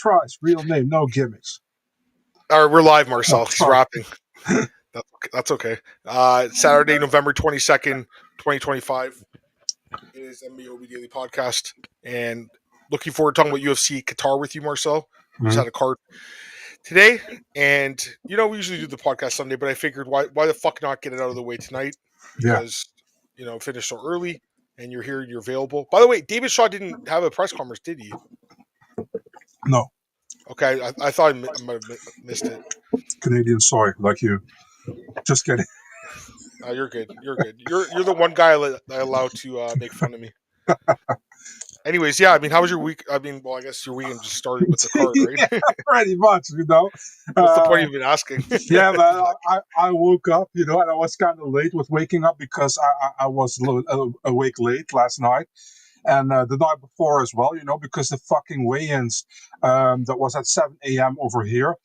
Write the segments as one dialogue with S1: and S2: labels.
S1: Trice, real name, no gimmicks.
S2: All right, we're live, Marcel.
S1: Oh,
S2: He's
S1: sorry.
S2: rapping. That's okay. Saturday, November 22nd, 2025. It is MMAOB Daily Podcast. And looking forward to talking about UFC Qatar with you, Marcel. We just had a card today. And, we usually do the podcast Sunday, but I figured why the fuck not get it out of the way tonight? Because, finished so early and you're here and you're available. By the way, David Shaw didn't have a press conference, did he?
S1: No.
S2: Okay, I thought I might have missed it.
S1: Canadian soy, like you. Just kidding.
S2: Oh, you're good. You're good. You're the one guy I allow to make fun of me. Anyways, yeah. I mean, how was your week? I mean, well, I guess your weekend just started with the card, right?
S1: Yeah, pretty much,
S2: What's the point of even asking?
S1: Yeah, man. I woke up, and I was kind of late with waking up because I was a little awake late last night. And the night before as well, because the fucking weigh-ins that was at 7 a.m. over here.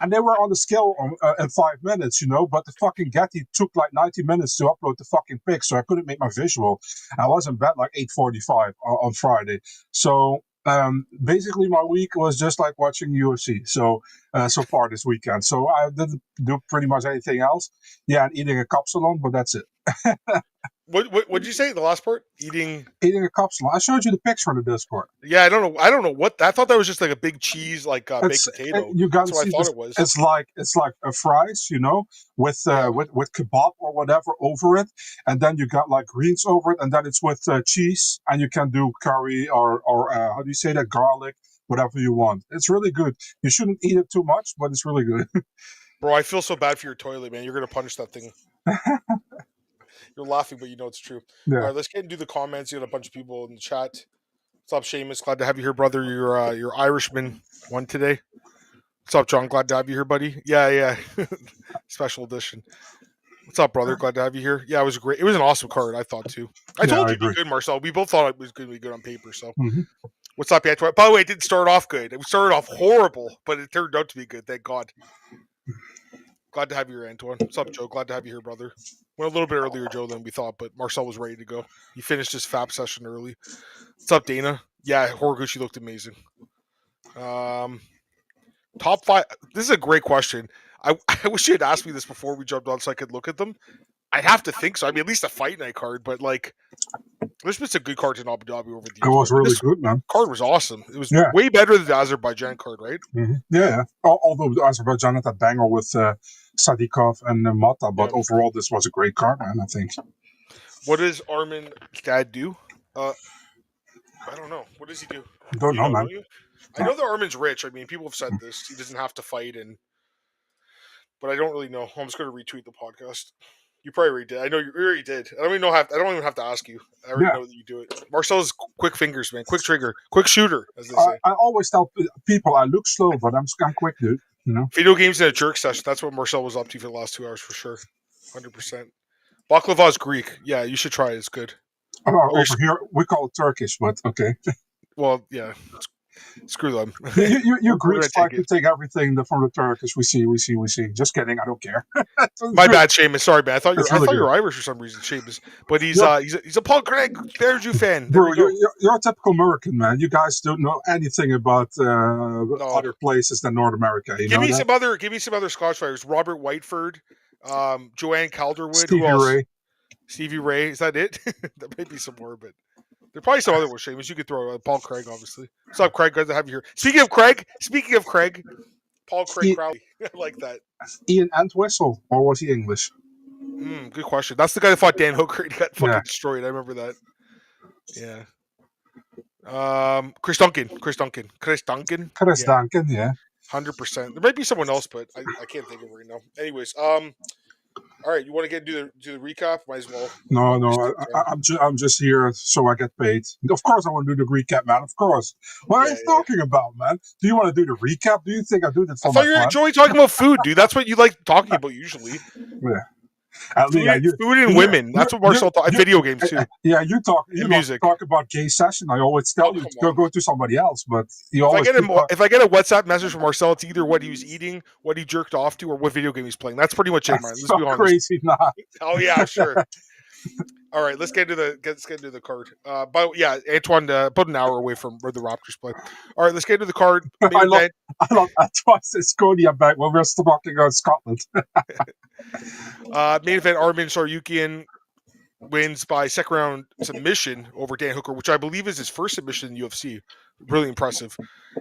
S1: And they were on the scale in 5 minutes, but the fucking Getty took like 90 minutes to upload the fucking pic, so I couldn't make my visual. I was in bed like 8:45 on Friday. So basically my week was just like watching UFC. So far this weekend. So I didn't do pretty much anything else. Yeah, and eating a capsulon, but that's it.
S2: What'd you say? The last part? Eating
S1: a capsulon. I showed you the picture on the Discord.
S2: Yeah, I don't know what. I thought that was just like a big cheese, like baked potato.
S1: You got to
S2: see.
S1: I thought it
S2: was.
S1: It's like a fries, with kebab or whatever over it, and then you got like greens over it, and then it's with cheese, and you can do curry or how do you say that, garlic, whatever you want. It's really good. You shouldn't eat it too much, but it's really good.
S2: Bro, I feel so bad for your toilet, man. You're gonna punish that thing. You're laughing, but it's true.
S1: Yeah.
S2: All right, let's get into the comments. You got a bunch of people in the chat. What's up, Seamus? Glad to have you here, brother. Your Irishman won today. What's up, John? Glad to have you here, buddy. Yeah. Special edition. What's up, brother? Glad to have you here. Yeah, it was great. It was an awesome card, I thought, too. I told you it'd be good, Marcel. We both thought it was going to be good on paper, so.
S1: Mm-hmm.
S2: What's up, Antoine? By the way, it didn't start off good. It started off horrible, but it turned out to be good. Thank God. Glad to have you here, Antoine. What's up, Joe? Glad to have you here, brother. Went a little bit earlier, Joe, than we thought, but Marcel was ready to go. He finished his FAP session early. What's up, Dana? Yeah, Horiguchi looked amazing. Top 5. This is a great question. I wish you had asked me this before we jumped on so I could look at them. I'd have to think so. I mean, at least a fight night card, but like, there's been some good cards in Abu Dhabi over the years.
S1: It was really good, man.
S2: Card was awesome. It was way better than the Azerbaijan card, right?
S1: Mm-hmm. Yeah. Although the Azerbaijan had that banger with Sadikov and Mata, but overall this was a great card, man, I think.
S2: What does Arman dad do? I don't know. What does he do?
S1: Don't know, man.
S2: I know that Arman's rich. I mean, people have said this. He doesn't have to fight, but I don't really know. I'm just going to retweet the podcast. You probably already did. I know you already did. I don't even have to ask you. I already know that you do it. Marcel's quick fingers, man. Quick trigger. Quick shooter, as they say.
S1: I always tell people I look slow, but I'm quick, dude.
S2: Video games in a jerk session. That's what Marcel was up to for the last 2 hours, for sure. 100%. Baklava's Greek. Yeah, you should try it. It's good.
S1: Over here, we call it Turkish, but okay.
S2: Well, yeah. Screw them.
S1: You Greeks like to take everything from the Turkish. We see. Just kidding. I don't care.
S2: My bad, Seamus. Sorry, man. I thought you were Irish for some reason, Seamus. But he's a Paul Craig Bearju fan.
S1: Bro, you're a typical American, man. You guys don't know anything about other places than North America.
S2: Give me some other Scotch fighters. Robert Whiteford, Joanne Calderwood, Stevie Ray. Is that it? There might be some more, but there are probably some other ones, Seamus. You could throw Paul Craig, obviously. What's up, Craig? Good to have you here. Speaking of Craig, Paul Craig Crowley. I like that.
S1: Ian Entwistle, or was he English?
S2: Good question. That's the guy that fought Dan Hooker and got fucking destroyed. I remember that. Yeah. Chris Duncan,
S1: yeah.
S2: 100%. There might be someone else, but I can't think of it right now. Anyways, all right, you want to get do the recap? Might as well.
S1: No, I'm just here so I get paid. Of course, I want to do the recap, man. Of course. What are you talking about, man? Do you want to do the recap? Do you think I do that for
S2: I thought you were enjoying talking about food, dude. That's what you like talking about usually.
S1: Yeah.
S2: Food and women. That's what Marcel thought. Video games too.
S1: Yeah, you
S2: music.
S1: Talk about gay session. I always tell you to go to somebody else, but
S2: if I get a WhatsApp message from Marcel, it's either what he was eating, what he jerked off to, or what video game he's playing. That's pretty much it, man. Let's be honest.
S1: Crazy, nah.
S2: Oh yeah, sure. All right, let's get into the card. But yeah, Antoine, about an hour away from where the Raptors play. All right, let's get into the card. Main
S1: I love
S2: event.
S1: twice Estonia back when we're still talking about Scotland.
S2: Main event. Arman Tsarukyan wins by second round submission over Dan Hooker, which I believe is his first submission in the UFC. Really impressive.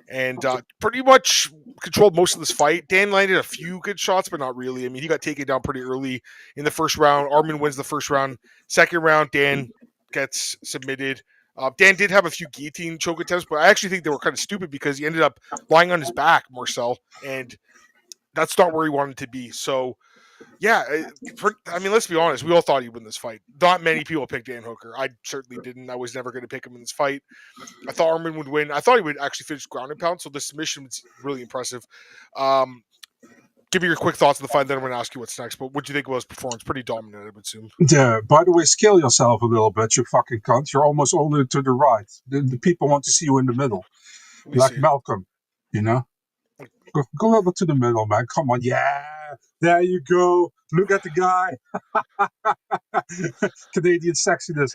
S2: And pretty much controlled most of this fight. Dan landed a few good shots, but not really. I mean, he got taken down pretty early in the first round. Arman wins the first round. Second round, Dan gets submitted. Dan did have a few guillotine choke attempts, but I actually think they were kind of stupid because he ended up lying on his back, Marcel, and that's not where he wanted to be. So, yeah, I mean, let's be honest. We all thought he'd win this fight. Not many people picked Dan Hooker. I certainly didn't. I was never going to pick him in this fight. I thought Arman would win. I thought he would actually finish ground and pound, so the submission was really impressive. Give me your quick thoughts on the fight, then I'm going to ask you what's next. But what do you think of his performance? Pretty dominant, I would assume.
S1: Yeah, by the way, scale yourself a little bit, you fucking cunt. You're almost only to the right. The people want to see you in the middle. Like Malcolm, you know? Go a little bit to the middle, man. Come on. Yeah, there you go. Look at the guy. Canadian sexiness.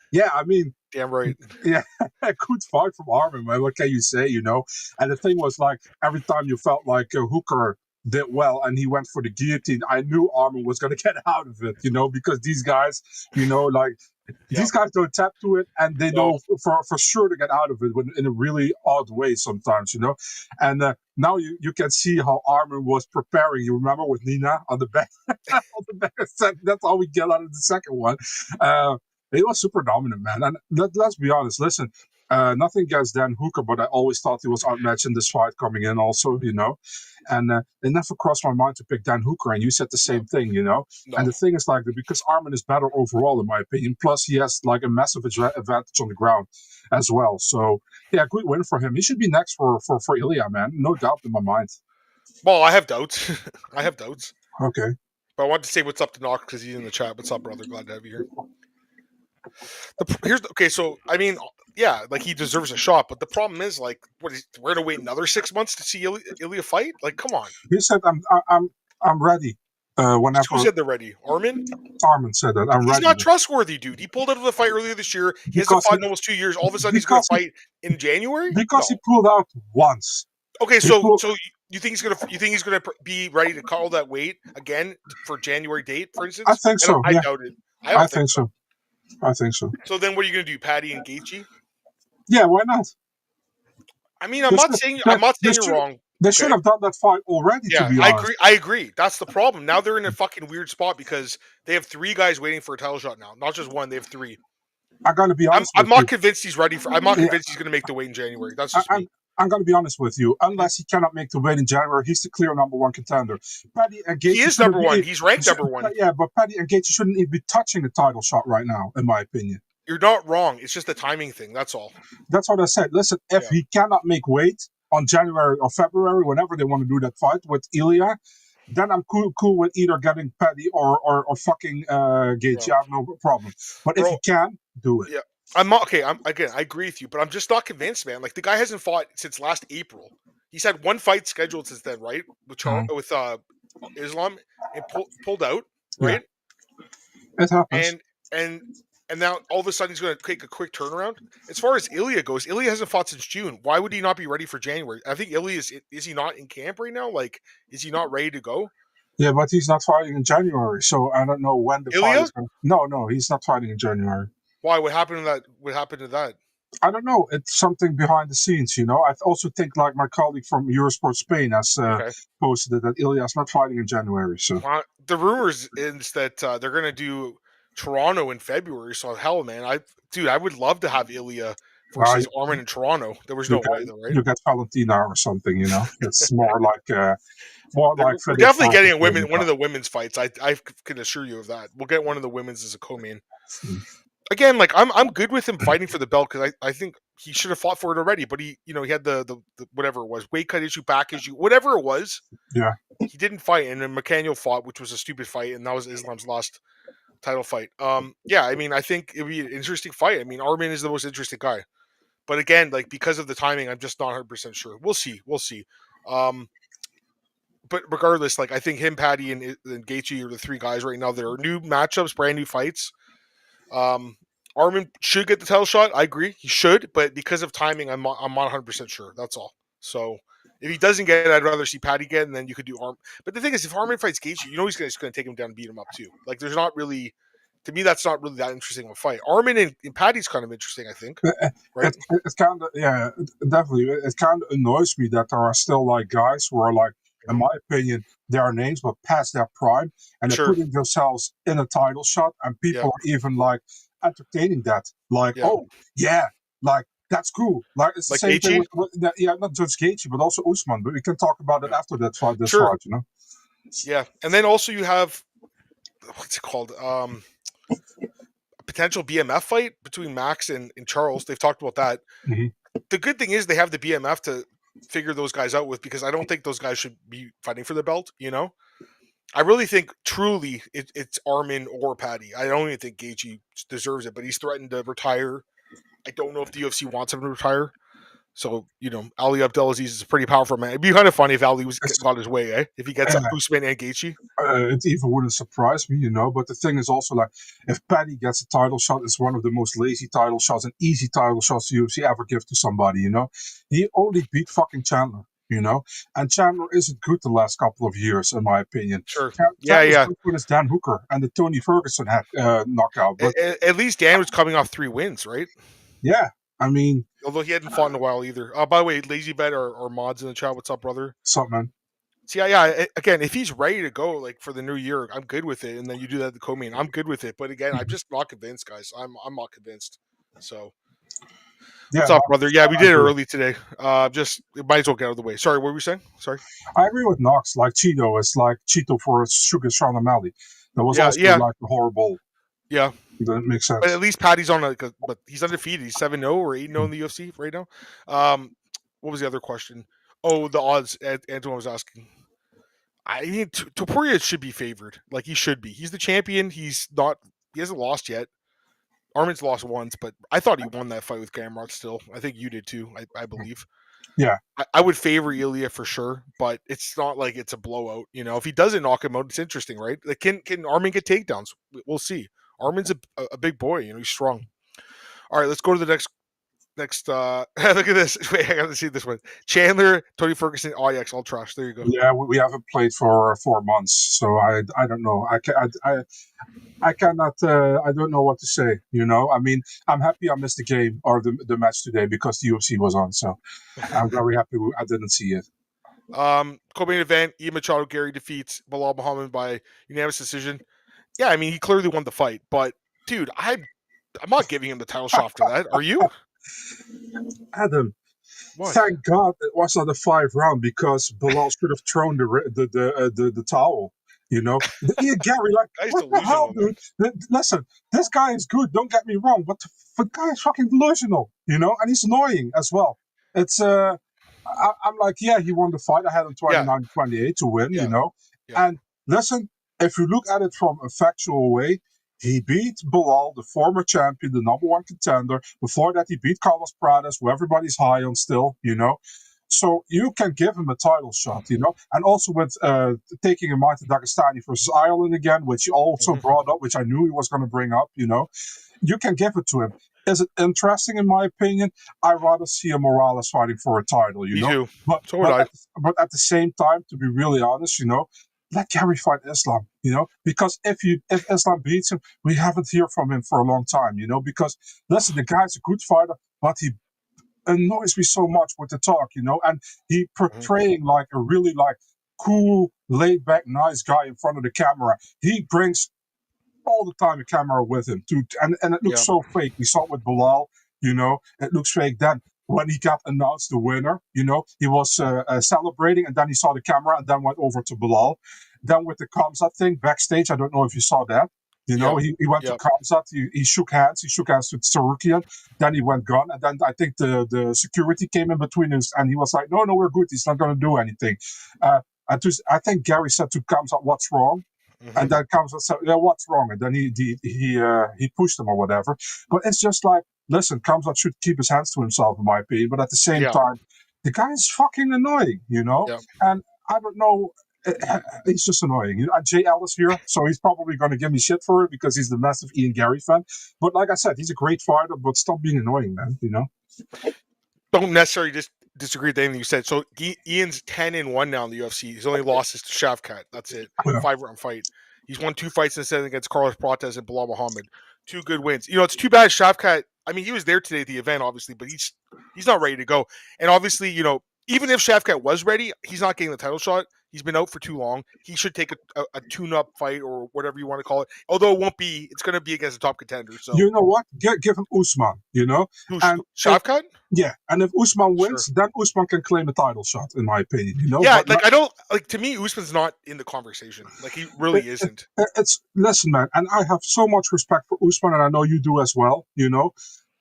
S1: Yeah, I mean,
S2: damn right.
S1: Yeah, good fight from Arman, man. What can you say, you know? And the thing was, like, every time you felt like Hooker did well and he went for the guillotine, I knew Arman was going to get out of it, you know, because these guys, you know, like, these guys don't tap to it, and they know for sure to get out of it in a really odd way sometimes, you know. And now you can see how Arman was preparing. You remember with Nina on the back, on the back. That's all we get out of the second one. He was super dominant, man. And let's be honest. Listen, nothing against Dan Hooker, but I always thought he was outmatched in this fight coming in also, you know. And it never crossed my mind to pick Dan Hooker, and you said the same thing, you know. No. And the thing is, like, because Arman is better overall, in my opinion. Plus, he has, like, a massive advantage on the ground as well. So, yeah, good win for him. He should be next for Ilya, man. No doubt in my mind.
S2: Well, I have doubts. I have doubts.
S1: Okay.
S2: But I want to say what's up to Knox because he's in the chat. What's up, brother? Glad to have you here. Okay, so, I mean, yeah, like, he deserves a shot, but the problem is, like, we're gonna wait another 6 months to see Ilya fight? Like, come on.
S1: He said, I'm ready. Whenever.
S2: Who said they're ready? Arman?
S1: Arman said that. I'm ready.
S2: He's not trustworthy, dude. He pulled out of the fight earlier this year. He hasn't fought in almost 2 years. All of a sudden, he's going to fight in January?
S1: Because he pulled out once.
S2: Okay, so you think he's gonna be ready to call that weight again for January date, for instance?
S1: I think so.
S2: I doubt it. I think so.
S1: I think so.
S2: So then, what are you gonna do, Paddy and Gaethje?
S1: Yeah, why not?
S2: I mean, I'm not saying you're wrong.
S1: They should have done that fight already.
S2: Yeah,
S1: to be honest.
S2: I agree. That's the problem. Now they're in a fucking weird spot because they have 3 guys waiting for a title shot now. Not just one; they have 3.
S1: I'm gonna be honest.
S2: I'm not convinced he's ready for. I'm not convinced he's gonna make the weight in January. That's just me.
S1: I'm going to be honest with you. Unless he cannot make the weight in January, he's the clear number 1 contender. Paddy and Gaethje.
S2: He is number 1. He's ranked number 1.
S1: Yeah, but Paddy and Gaethje shouldn't even be touching the title shot right now, in my opinion.
S2: You're not wrong. It's just a timing thing. That's all.
S1: That's what I said. Listen, if he cannot make weight on January or February, whenever they want to do that fight with Ilya, then I'm cool with either getting Paddy or fucking Gaethje. I have no problem. But if he can, do it.
S2: Yeah. I'm not okay. I agree with you, but I'm just not convinced, man. Like, the guy hasn't fought since last April. He's had 1 fight scheduled since then, right? With Islam, and pulled out, right?
S1: Yeah. It happens.
S2: And now all of a sudden he's going to take a quick turnaround. As far as Ilya goes, Ilya hasn't fought since June. Why would he not be ready for January? I think Ilya is he not in camp right now? Like, is he not ready to go?
S1: Yeah, but he's not fighting in January, so I don't know when the fight is going. No, he's not fighting in January.
S2: Why? What happened to that? What happened to that?
S1: I don't know. It's something behind the scenes, you know. I also think, like, my colleague from Eurosport Spain has posted that Ilya's not fighting in January. So
S2: the rumors is that they're going to do Toronto in February. So hell, man, I would love to have Ilya versus Arman in Toronto. There was no way, though, right?
S1: You get Valentina or something, you know. It's more like
S2: we're definitely getting a one of the women's fights. I can assure you of that. We'll get one of the women's as a co-main. Again, like, I'm good with him fighting for the belt because I think he should have fought for it already. But he had the whatever it was, weight cut issue, back issue, whatever it was.
S1: Yeah,
S2: he didn't fight, and then McCann fought, which was a stupid fight, and that was Islam's last title fight. Yeah, I mean, I think it'd be an interesting fight. I mean, Arman is the most interesting guy, but again, like, because of the timing, I'm just not 100% sure. We'll see. but regardless, like I think him, Patty, and Gaethje are the three guys right now that are new matchups, brand new fights. Arman should get the title shot. I agree, he should, but because of timing, I'm not 100% sure. That's all. So if he doesn't get it, I'd rather see Patty get, and then you could do Arman. But the thing is, if Arman fights Gaethje, you know he's just going to take him down and beat him up too. Like there's not really. To me, that's not really that interesting of a fight. Arman and Patty's kind of interesting, I think. Right?
S1: It's kind of, yeah, definitely. It kind of annoys me that there are still like guys who are like, in my opinion, their names but past their prime, and they're putting themselves in a title shot, and people are even like entertaining that. Like, oh yeah, like that's cool. Like it's the
S2: like
S1: same thing
S2: Gaethje?
S1: with not just Gaethje, but also Usman. But we can talk about it after that fight. This
S2: Sure.
S1: fight, you know.
S2: Yeah, and then also you have what's it called? Potential BMF fight between Max and Charles. They've talked about that.
S1: Mhm.
S2: The good thing is they have the BMF to figure those guys out with, because I don't think those guys should be fighting for the belt. You know, I really think truly it's Arman or Patty. I don't even think Gaethje deserves it, but he's threatened to retire. I don't know if the UFC wants him to retire. So, you know, Ali Abdelaziz is a pretty powerful man. It'd be kind of funny if Ali got his way, eh? If he gets Usman and Gaethje.
S1: It even wouldn't surprise me, you know. But the thing is also like, if Paddy gets a title shot, it's one of the most lazy title shots and easy title shots the UFC ever give to somebody, you know. He only beat fucking Chandler, you know. And Chandler isn't good the last couple of years, in my opinion.
S2: Sure.
S1: Chandler's good with his Dan Hooker and the Tony Ferguson knockout. But
S2: at least Dan was coming off 3 wins, right?
S1: Yeah. I mean,
S2: although he hadn't fought in a while either. By the way, Lazy Bet or Mods in the chat. What's up, brother?
S1: Something, man.
S2: See, yeah. Again, if he's ready to go, like for the new year, I'm good with it. And then you do that at the co-main, I'm good with it. But again, I'm just not convinced, guys. I'm not convinced. So, what's up, brother? Yeah, we did it early today. Just might as well get out of the way. Sorry, what were we saying? Sorry.
S1: I agree with Knox. Like Cheeto is like Cheeto for Sugar Sean O'Malley. That was also like a horrible.
S2: Yeah.
S1: That makes sense.
S2: But at least Patty's on but he's undefeated. He's 7-0 or 8-0 in the UFC right now. What was the other question? Oh, the odds. Antoine was asking. I mean, Topuria should be favored. Like he should be. He's the champion. He hasn't lost yet. Arman's lost once, but I thought he won that fight with Gamrot still. I think you did too, I believe.
S1: Yeah.
S2: I would favor Ilya for sure, but it's not like it's a blowout. You know, if he doesn't knock him out, it's interesting, right? Like, can Arman get takedowns? We'll see. Arman's a big boy, you know, he's strong. All right, let's go to the next look at this. Wait, I gotta see this one. Chandler, Tony Ferguson, Ajax, all trash. There you go.
S1: Yeah, we haven't played for 4 months, so I don't know. I cannot. I don't know what to say. You know, I mean, I'm happy I missed the game or the match today because the UFC was on. So I'm very happy I didn't see it.
S2: Co-main event: Ian Machado, Garry defeats Belal Muhammad by unanimous decision. Yeah, I mean, he clearly won the fight, but dude, I'm not giving him the title shot after that. Are you?
S1: Adam,
S2: what?
S1: Thank God it was not a 5 round because Belal should have thrown the towel. You know, Garry, like, what the hell, dude? Listen, this guy is good. Don't get me wrong, but the guy is fucking delusional. You know, and he's annoying as well. It's I'm like, yeah, he won the fight. I had him 29-28 to win. You know, and listen, if you look at it from a factual way, he beat Belal, the former champion, the #1 contender. Before that, he beat Carlos Pradas, who everybody's high on still, you know. So you can give him a title shot, you know. And also with taking in mind the Dagestani versus Ireland again, which he also brought up, which I knew he was going to bring up, you know. You can give it to him. Is it interesting, in my opinion? I'd rather see a Morales fighting for a title, you know. But at the same time, to be really honest, you know, let Garry fight Islam, you know, because if Islam beats him, we haven't heard from him for a long time, you know, because listen, the guy's a good fighter, but he annoys me so much with the talk, you know, and he portraying like a really like cool, laid back, nice guy in front of the camera. He brings all the time a camera with him and it looks so fake. We saw it with Belal, you know, it looks fake. Then when he got announced the winner, you know, he was celebrating, and then he saw the camera and then went over to Belal. Then with the Kamzat thing backstage, I don't know if you saw that. You know, he went to Kamzat, he shook hands with Tsarukyan, then he went gone, and then I think the security came in between us, and he was like, no, we're good, he's not going to do anything. I think Garry said to Kamzat, what's wrong? And then Kamzat said, yeah, what's wrong? And then he pushed him or whatever. But it's just like, listen, Kamzat should keep his hands to himself, in my opinion. But at the same time, the guy is fucking annoying, you know? And I don't know He's just annoying. Jay Ellis here, so he's probably going to give me shit for it because he's the massive Ian Garry fan. But like I said, he's a great fighter, but stop being annoying, man.
S2: Don't necessarily just disagree with anything you said. So Ian's 10-1 now in the UFC. His only loss is to Shavkat. That's it.
S1: Yeah.
S2: 5-round fight. He's won 2 fights instead against Carlos Prates and Belal Muhammad. 2 good wins. It's too bad Shavkat. I mean, he was there today at the event, obviously, but he's not ready to go. And obviously, even if Shavkat was ready, he's not getting the title shot. He's been out for too long. He should take a tune-up fight or whatever you want to call it. Although it won't be. It's going to be against a top contender. So
S1: you know what? Give him Usman. And
S2: Shavkat.
S1: Yeah, and if Usman wins, then Usman can claim a title shot, in my opinion.
S2: Yeah, but I don't to me, Usman's not in the conversation. Like he really isn't.
S1: Listen, man, and I have so much respect for Usman, and I know you do as well.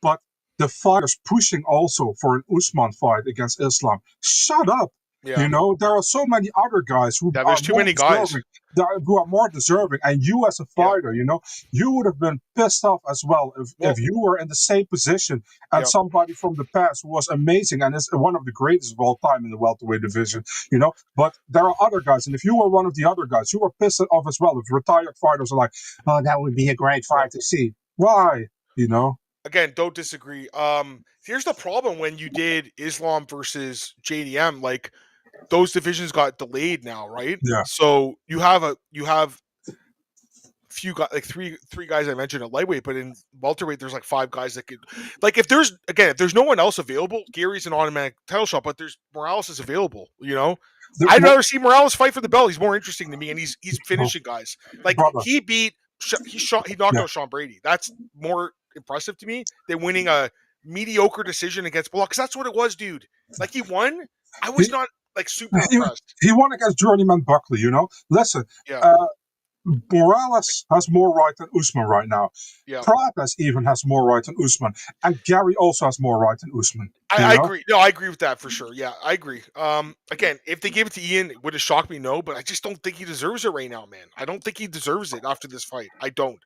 S1: But the fighters pushing also for an Usman fight against Islam. Shut up.
S2: Yeah.
S1: There are so many other guys who
S2: there's too many guys
S1: who are more deserving. And you as a fighter, you would have been pissed off as well if you were in the same position as somebody from the past who was amazing and is one of the greatest of all time in the welterweight division, But there are other guys, and if you were one of the other guys, you were pissed off as well. If retired fighters are like, oh, that would be a great fight to see. Why?
S2: Again, don't disagree. Here's the problem when you did Islam versus JDM, like those divisions got delayed now, right?
S1: Yeah.
S2: So you have few guys, like three guys I mentioned at lightweight, but in welterweight there's like 5 guys that could, like if there's no one else available, Gary's an automatic title shot, but Morales is available. I'd rather see Morales fight for the belt. He's more interesting to me, and he's finishing guys. Like he knocked out Sean Brady. That's more impressive to me than winning a mediocre decision against Belal, because that's what it was, dude. Like he won. I was not like super impressed.
S1: He won against Journeyman Buckley. Listen.
S2: Yeah.
S1: Morales has more right than Usman right now.
S2: Yeah.
S1: Prates even has more right than Usman, and Garry also has more right than Usman.
S2: I agree. No, I agree with that for sure. Yeah, I agree. Again, if they gave it to Ian, would it shock me? No, but I just don't think he deserves it right now, man. I don't think he deserves it after this fight. I don't.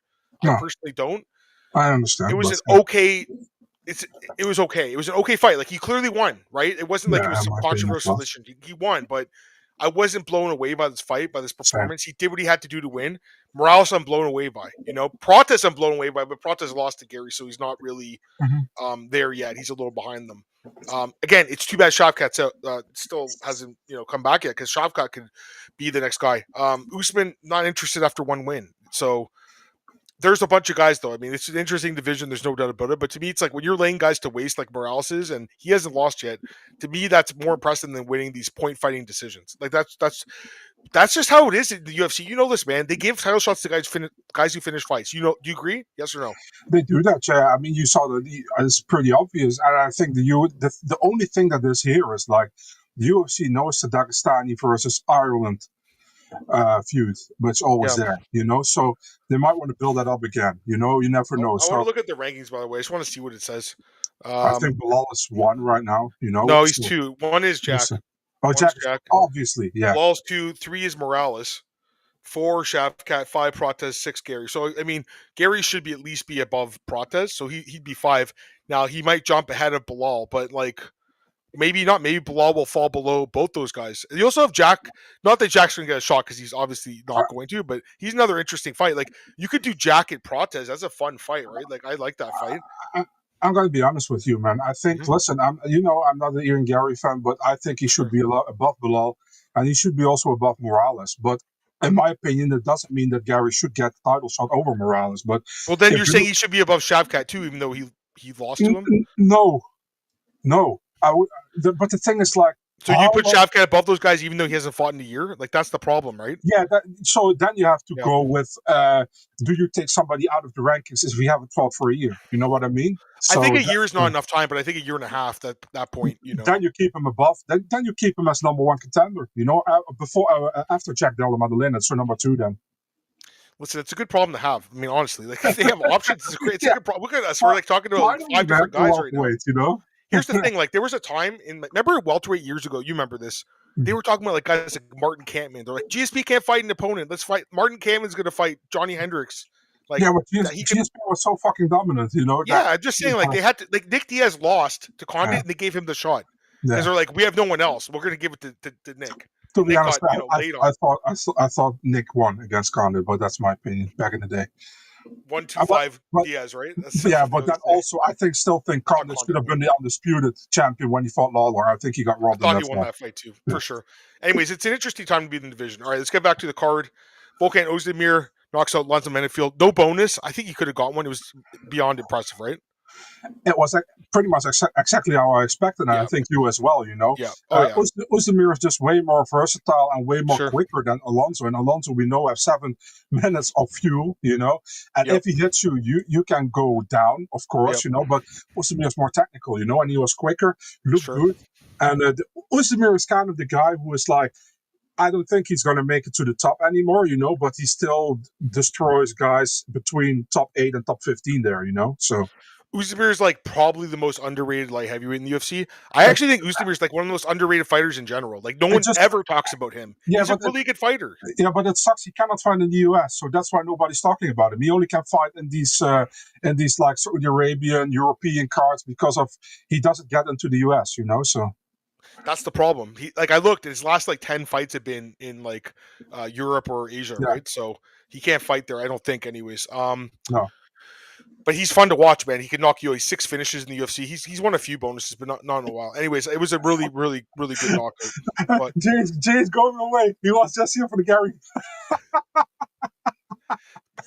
S2: I personally don't.
S1: I understand.
S2: It was an okay. It was okay. It was an okay fight. Like he clearly won, right? It wasn't like it was some controversial decision. He won, but I wasn't blown away by this fight, by this performance. He did what he had to do to win. Morales, I'm blown away by. Prates, I'm blown away by, but Prates lost to Garry, so he's not really there yet. He's a little behind them. Again, it's too bad Shavkat still hasn't come back yet, because Shavkat could be the next guy. Usman not interested after one win, so. There's a bunch of guys, though. I mean, it's an interesting division. There's no doubt about it. But to me, it's like when you're laying guys to waste like Morales is, and he hasn't lost yet, to me, that's more impressive than winning these point fighting decisions. Like that's just how it is in the UFC. You know this, man. They give title shots to guys who finish fights. Do you agree? Yes or no?
S1: They do that, yeah. I mean, you saw that it's pretty obvious. And I think the only thing that is here is like the UFC knows the Dagestani versus Ireland feud, but it's always there, so they might want to build that up again. You never know.
S2: I want to look at the rankings, by the way. I just want to see what it says.
S1: I think Belal is 1 right now.
S2: No, he's 2. 1 is Jack.
S1: Jack, obviously, yeah.
S2: Belal's 2, 3 is Morales, 4 Shavkat, 5 Prates, 6 Garry. So I mean, Garry should be at least be above Prates, so he'd be 5. Now he might jump ahead of Belal, but like. Maybe not. Maybe Belal will fall below both those guys. You also have Jack. Not that Jack's going to get a shot because he's obviously not going to, but he's another interesting fight. Like you could do Jack and Prates. That's a fun fight, right? Like I like that fight.
S1: I'm going to be honest with you, man. I think, listen, I'm not an Ian Garry fan, but I think he should be a lot above Belal, and he should be also above Morales. But in my opinion, that doesn't mean that Garry should get the title shot over Morales. But
S2: then you're saying he should be above Shavkat too, even though he lost to him.
S1: No. But the thing is, like,
S2: so you put Shavkat above those guys, even though he hasn't fought in a year. Like that's the problem, right?
S1: Yeah. So then you have to go with: do you take somebody out of the rankings if we haven't fought for a year? You know what I mean?
S2: So I think a year is not enough time, but I think a year and a half. At that point,
S1: Then you keep him above. Then you keep him as number 1 contender. After Jack Della Maddalena, it's for number 2. Then.
S2: Listen, it's a good problem to have. I mean, honestly, like if they have options, it's a good problem. Look at us. We're like talking to 5 different guys right now. Here's the thing, like there was a time remember welterweight years ago, you remember this, they were talking about like guys like Martin Kampmann. They're like, GSP can't fight an opponent. Let's fight. Martin Kampmann's going to fight Johnny Hendricks. Like,
S1: but GSP was so fucking dominant,
S2: Yeah, I'm just saying, like they had to, like Nick Diaz lost to Condit and they gave him the shot. Because they're like, we have no one else. We're going to give it to Nick.
S1: To be
S2: Nick
S1: honest,
S2: got laid on.
S1: I thought Nick won against Conor, but that's my opinion back in the day.
S2: 1-2-5
S1: But
S2: Diaz, right?
S1: yeah, but then also I still think Conor should have
S2: Conor.
S1: been the undisputed champion when he fought Lawler. I think he got
S2: I
S1: robbed in
S2: thought
S1: that
S2: he won
S1: fight.
S2: that fight too, for sure. Anyways, it's an interesting time to be in the division. All right, let's get back to the card. Volkan Ozdemir knocks out Lanza Menifeld. No bonus. I think he could have got one. It was beyond impressive, right?
S1: It was pretty much exactly how I expected, and
S2: Yeah.
S1: I think you as well.
S2: Yeah. Oh yeah.
S1: Ozdemir is just way more versatile and way more
S2: Sure.
S1: quicker than Alonso. And Alonso, we know, has 7 minutes of fuel, and if he hits you, you can go down, of course, But Ozdemir is more technical, and he was quicker, looked good. And Ozdemir is kind of the guy who is like, I don't think he's going to make it to the top anymore, but he still destroys guys between top 8 and top 15 there, So
S2: Ozdemir is like probably the most underrated light heavyweight in the UFC. I actually think Ozdemir is like one of the most underrated fighters in general. Like no one ever talks about him. He's a really good fighter.
S1: Yeah, but it sucks. He cannot fight in the US, so that's why nobody's talking about him. He only can fight in these like Saudi Arabian, European cards because of he doesn't get into the US, So
S2: that's the problem. I looked, his last 10 fights have been in Europe or Asia, right? So he can't fight there, I don't think, anyways.
S1: No.
S2: But he's fun to watch, man. He can knock you out. He's 6 finishes in the UFC. He's won a few bonuses, but not in a while. Anyways, it was a really, really, really good knockout. But
S1: Jay's going away. He was just here for the Garry.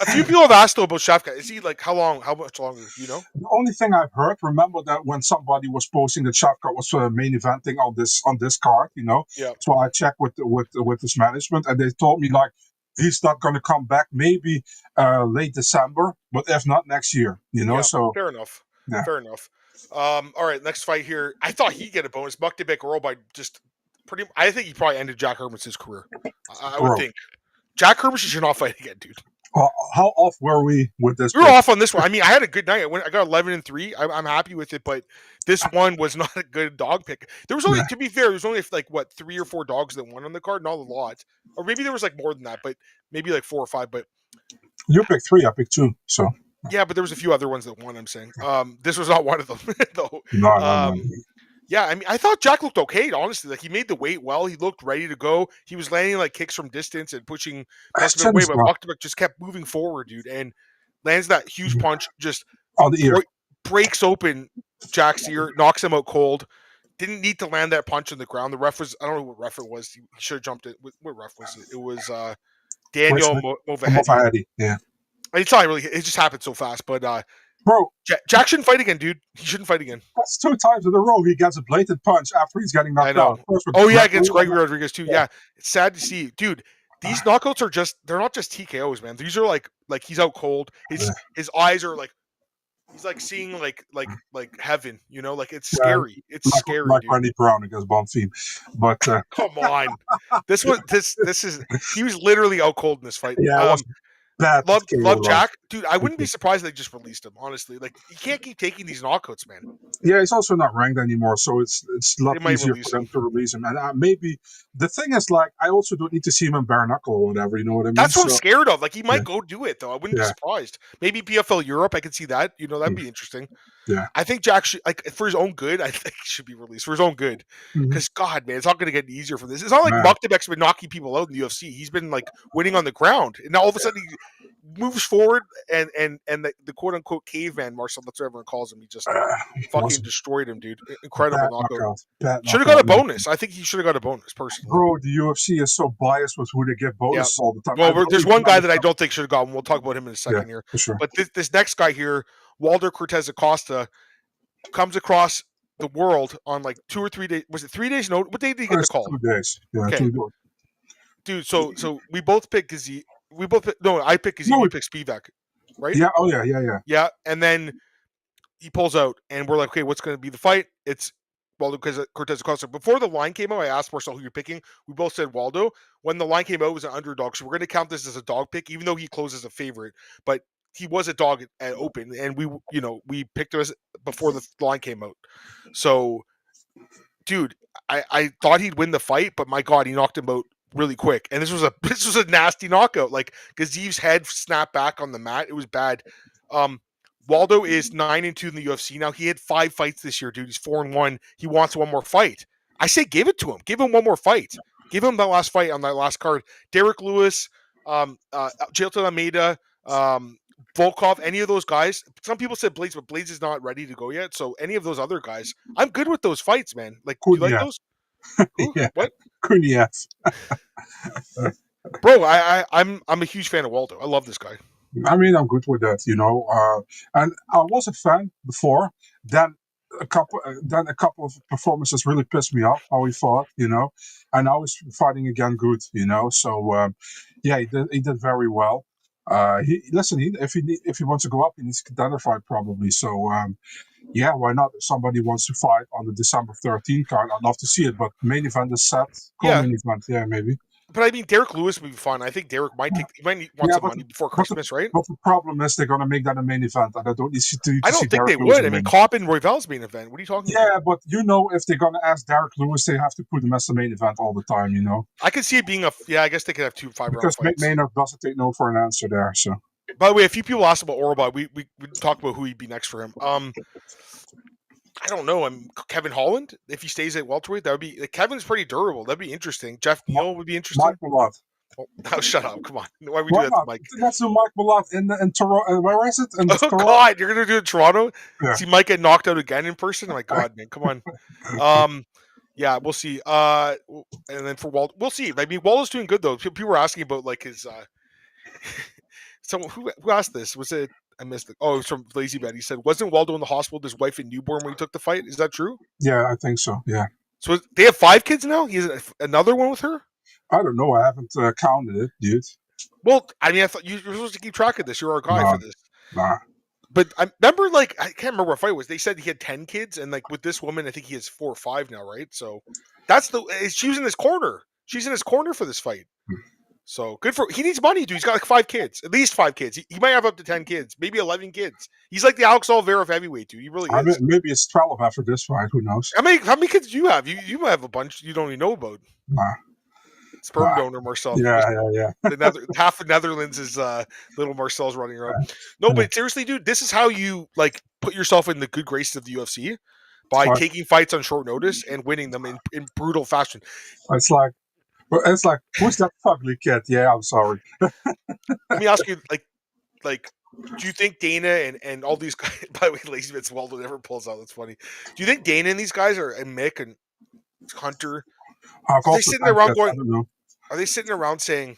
S2: A few people have asked though about Shafkat. Is he how much longer? Do you know?
S1: The only thing I've heard, remember that when somebody was posting that Shafkat was main eventing on this card,
S2: Yeah.
S1: So I checked with his management, and they told me he's not going to come back maybe late December, but if not next year, So
S2: fair enough.
S1: Yeah.
S2: Fair enough. All right, next fight here. I thought he'd get a bonus. Maktabek Earl by just I think he probably ended Jack Herman's career. I would think. Jack Herman should not fight again, dude.
S1: How off were we with this?
S2: We were off on this one. I mean, I had a good night. I got 11-3. I'm happy with it, but this one was not a good dog pick. There was only, to be fair, there was only 3 or 4 dogs that won on the card, not a lot. Or maybe there was more than that, but maybe 4 or 5. But
S1: you picked 3, I picked 2. So
S2: yeah, but there was a few other ones that won. I'm saying this was not one of them, though.
S1: No.
S2: Yeah, I mean, I thought Jack looked okay, honestly. He made the weight well. He looked ready to go. He was landing kicks from distance and pushing Maktabek away, but Maktabek just kept moving forward, dude, and lands that huge punch, just
S1: on the ear.
S2: Breaks open Jack's ear, knocks him out cold. Didn't need to land that punch on the ground. The ref was, I don't know what ref it was. He should have jumped it. What ref was it? It was Daniel Movahedi.
S1: Yeah.
S2: It's not really, it just happened so fast, but
S1: bro,
S2: Jack shouldn't fight again, dude. He shouldn't fight again.
S1: That's 2 times in a row he gets a blatant punch after he's getting knocked out.
S2: Against Gregory Rodriguez too. Yeah, it's sad to see, dude. These knockouts are they're not just TKOs, man. These are like he's out cold. His eyes are he's seeing like heaven, it's scary. It's scary.
S1: Like
S2: dude.
S1: Randy Brown against Bonfim. But
S2: come on, this is he was literally out cold in this fight.
S1: Yeah.
S2: Love Jack, dude. I wouldn't be surprised if they just released him. Honestly, you can't keep taking these knockouts, man.
S1: Yeah, he's also not ranked anymore, so it's a lot easier for them to release him. And maybe the thing is, I also don't need to see him in bare knuckle or whatever. You know what I mean?
S2: That's what I'm scared of. He might go do it though. I wouldn't be surprised. Maybe PFL Europe, I could see that. That'd be interesting.
S1: Yeah,
S2: I think Jack should, for his own good. I think he should be released for his own good. Because God, man, it's not going to get easier from this. It's not like Maktabek's been knocking people out in the UFC. He's been winning on the ground, and now all of a sudden he moves forward and the quote unquote caveman Marcel, that's what everyone calls him. He just fucking destroyed him, dude. Incredible knockout. Should have got a bonus. I think he should have got a bonus personally.
S1: Bro, the UFC is so biased with who they give bonuses all the time.
S2: Well, there's one guy that I don't think should have gotten. We'll talk about him in a second here.
S1: For sure.
S2: But this next guy here, Walter Cortez Acosta, comes across the world on 2 or 3 days. Was it 3 days? No, what day did he get the call?
S1: 2 days. Yeah,
S2: okay.
S1: 2 days.
S2: Dude, so we both picked Gazee. I picked Gazee. You picked Spivak, right?
S1: Yeah. Oh yeah.
S2: Yeah, and then he pulls out, and we're like, okay, what's going to be the fight? It's Waldo Cortez Acosta. Before the line came out, I asked Marcel who you're picking. We both said Waldo. When the line came out, it was an underdog, so we're going to count this as a dog pick, even though he closed as a favorite. But he was a dog at open, and we picked him before the line came out. So, dude, I thought he'd win the fight, but my God, he knocked him out really quick. And this was a nasty knockout. Gazeev's head snapped back on the mat. It was bad. Waldo is 9-2 in the UFC now. He had 5 fights this year, dude. He's 4-1. He wants one more fight. I say give it to him. Give him one more fight. Give him that last fight on that last card. Derek Lewis, Jailton Almeida, Volkov, any of those guys. Some people said Blades, but Blades is not ready to go yet. So any of those other guys, I'm good with those fights, man. Like, you like those? Who?
S1: Yeah,
S2: What?
S1: Kuniev.
S2: Bro, I'm a huge fan of Waldo. I love this guy.
S1: I mean, I'm good with that, you know. And I was a fan before. Then a couple of performances really pissed me off how he fought, you know. And now he's fighting again good, you know. So yeah, he did very well. If he wants to go up, he needs a contender fight probably. So yeah, why not? If somebody wants to fight on the December 13th card, I'd love to see it. But main event is set. Main event, yeah, maybe.
S2: But I mean, Derek Lewis would be fun. I think Derek might want some money before Christmas, right?
S1: But the problem is they're going to make that a main event, and I don't need to
S2: I don't
S1: see
S2: think
S1: Derek
S2: they
S1: Lewis
S2: would. I mean, Cobb and Royval's main event. What are you talking about?
S1: Yeah, but you know, if they're going to ask Derek Lewis, they have to put him as the main event all the time, you know.
S2: I could see it being I guess they could have 2 5-round fights.
S1: Because Maynard doesn't take no for an answer there. So.
S2: By the way, a few people asked about Orba. We talked about who he'd be next for him. I don't know. Kevin Holland, if he stays at welterweight, that would be. Kevin's pretty durable. That'd be interesting. Jeff Neal would be interesting.
S1: Mike Malott.
S2: Oh, shut up! Come on. Why would we do that to Mike?
S1: Let's do Mike Malott in Toronto. Where is it?
S2: God, you're gonna do it in Toronto?
S1: Yeah.
S2: See Mike get knocked out again in person? Oh my God, man, come on. Yeah, we'll see. And then for Walt, we'll see. I mean, Waldo's doing good though. People were asking about like his. Someone who asked this was it? I missed it. Oh, it was from Lazy Bet. He said, "Wasn't Waldo in the hospital with his wife and newborn when he took the fight?" Is that true?
S1: Yeah, I think so. Yeah.
S2: So they have 5 kids now. He has another one with her.
S1: I don't know. I haven't counted it, dude.
S2: Well, I mean, I thought you were supposed to keep track of this. You're our guy for this.
S1: Nah.
S2: But I remember, like, I can't remember what fight it was. They said he had 10 kids, and like with this woman, I think he has 4 or 5 now, right? So that's she's in his corner. She's in his corner for this fight. So good for. He needs money, dude. He's got like 5 kids, at least 5 kids. He might have up to 10 kids, maybe 11 kids. He's like the Alex Oliveira of heavyweight, dude. He really is.
S1: Mean, maybe it's 12 after this fight. Who knows?
S2: How many kids do you have? You might have a bunch you don't even know about.
S1: Nah.
S2: Sperm donor Marcel.
S1: Yeah.
S2: Half of Netherlands is little Marcel's running around. No, but seriously, dude, this is how you like put yourself in the good graces of the UFC by taking fights on short notice and winning them in brutal fashion.
S1: It's like, who's that fugly kid? Yeah, I'm sorry.
S2: Let me ask you, like, do you think Dana and all these guys? By the way, Lazy Bits Waldo never pulls out. That's funny. Do you think Dana and these guys and Mick and Hunter? Are they sitting around going? Are they sitting around saying,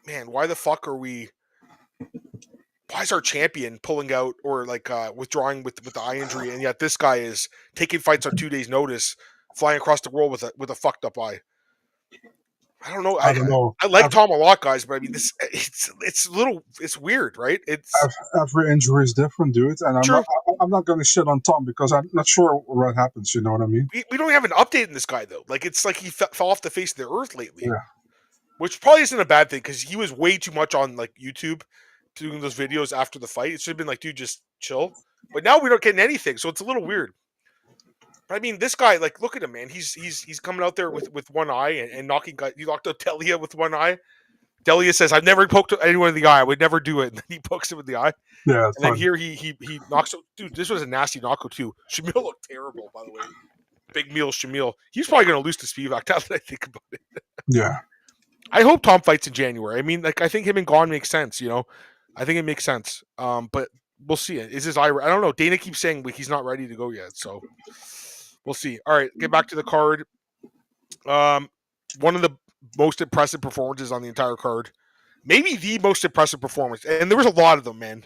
S2: "Man, why the fuck are we? Why is our champion pulling out or like withdrawing with the eye injury, and yet this guy is taking fights on 2 days' notice, flying across the world with a fucked up eye?" I don't know. I don't know. I like Tom a lot, guys, but I mean, it's weird, right?
S1: Every injury is different, dude, and I'm not going to shit on Tom because I'm not sure what happens. You know what I mean?
S2: We don't have an update in this guy though. Like it's like he fell off the face of the earth lately, which probably isn't a bad thing because he was way too much on like YouTube doing those videos after the fight. It should have been like, dude, just chill. But now we don't get anything, so it's a little weird. I mean, this guy, like, look at him, man. He's coming out there with one eye and knocking guys. He knocked out Delia with one eye. Delia says, "I've never poked anyone in the eye. I would never do it." And then he pokes him in the eye.
S1: Yeah.
S2: And then here he knocks out. Dude, this was a nasty knockout too. Shamil looked terrible, by the way. Big meal Shamil. He's probably going to lose to Spivak now that I think about it.
S1: Yeah.
S2: I hope Tom fights in January. I mean, like, I think him and Gon makes sense. You know, I think it makes sense. But we'll see. Is his eye? I don't know. Dana keeps saying he's not ready to go yet. So. We'll see. All right, get back to the card. One of the most impressive performances on the entire card. Maybe the most impressive performance. And there was a lot of them, man.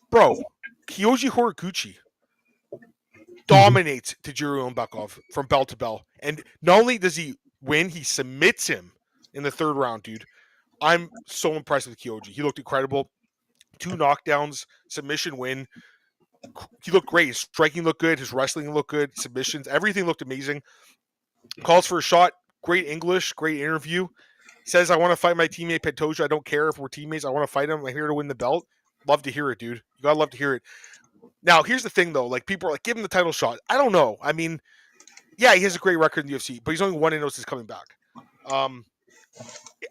S2: Bro, Kyoji Horiguchi dominates Tajiro Umbakov from bell to bell. And not only does he win, he submits him in the 3rd round, dude. I'm so impressed with Kyoji. He looked incredible. 2 knockdowns, submission win. He looked great. His striking looked good. His wrestling looked good. Submissions, everything looked amazing. Calls for a shot. Great English. Great interview. Says, "I want to fight my teammate Pantoja. I don't care if we're teammates. I want to fight him. I'm here to win the belt." Love to hear it, dude. You gotta love to hear it. Now, here's the thing, though. Like, people are like, give him the title shot. I don't know. I mean, yeah, he has a great record in the UFC, but he's only 1-0 since coming back.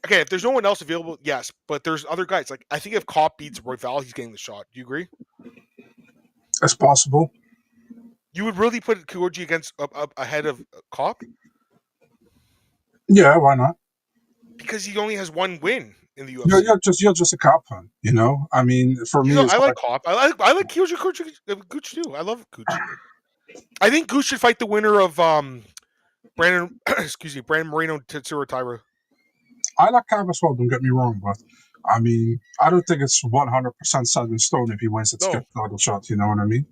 S2: Okay, if there's no one else available, yes, but there's other guys. Like, I think if Kopp beats Royval, he's getting the shot. Do you agree?
S1: That's possible.
S2: You would really put Kyoji against ahead of Kopp?
S1: Yeah, why not?
S2: Because he only has one win in the UFC.
S1: You're just a cop fan, you know. I mean, for me, it's
S2: I like Hop. I like Kyoji Gooch too. I love Gooch. I think Gooch should fight the winner of Brandon. Excuse me, Brandon Moreno Tetsuro Taira.
S1: I like Cav as well. Don't get me wrong, but I mean, I don't think it's 100% set in stone if he wins that skip title shot. You know what I mean?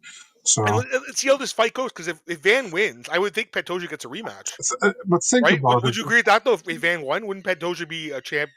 S1: So
S2: and let's see how this fight goes. Because if Van wins, I would think Pantoja gets a rematch.
S1: But think
S2: right?
S1: about it.
S2: Would you agree with that though? If Van won, wouldn't Pantoja be a champ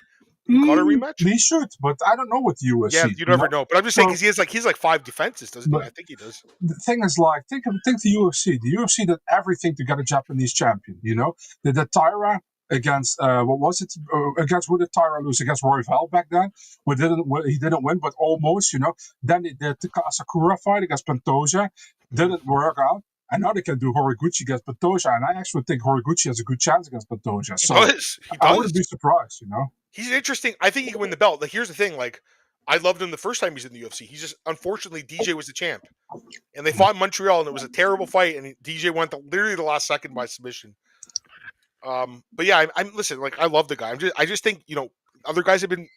S2: who got a rematch?
S1: He should, but I don't know with UFC.
S2: Yeah, you never know. But I'm just saying because he's like 5 defenses, doesn't he? I think he does.
S1: The thing is, like, think the UFC. The UFC did everything to get a Japanese champion. You know, they did Taira against what was it? Against who did Taira lose? Against Royval back then. He didn't win, but almost. You know. Then they did the Asakura fight against Pantoja. Didn't work out. And now they can do Horiguchi against Pantoja, and I actually think Horiguchi has a good chance against Pantoja. So
S2: he does.
S1: I wouldn't be surprised, you know.
S2: He's interesting. I think he can win the belt. Like, here's the thing. Like, I loved him the first time he's in the UFC. He's just, unfortunately, DJ was the champ. And they fought in Montreal, and it was a terrible fight, and DJ went literally the last second by submission. But yeah, I'm listen, like, I love the guy. I just think, you know, other guys have been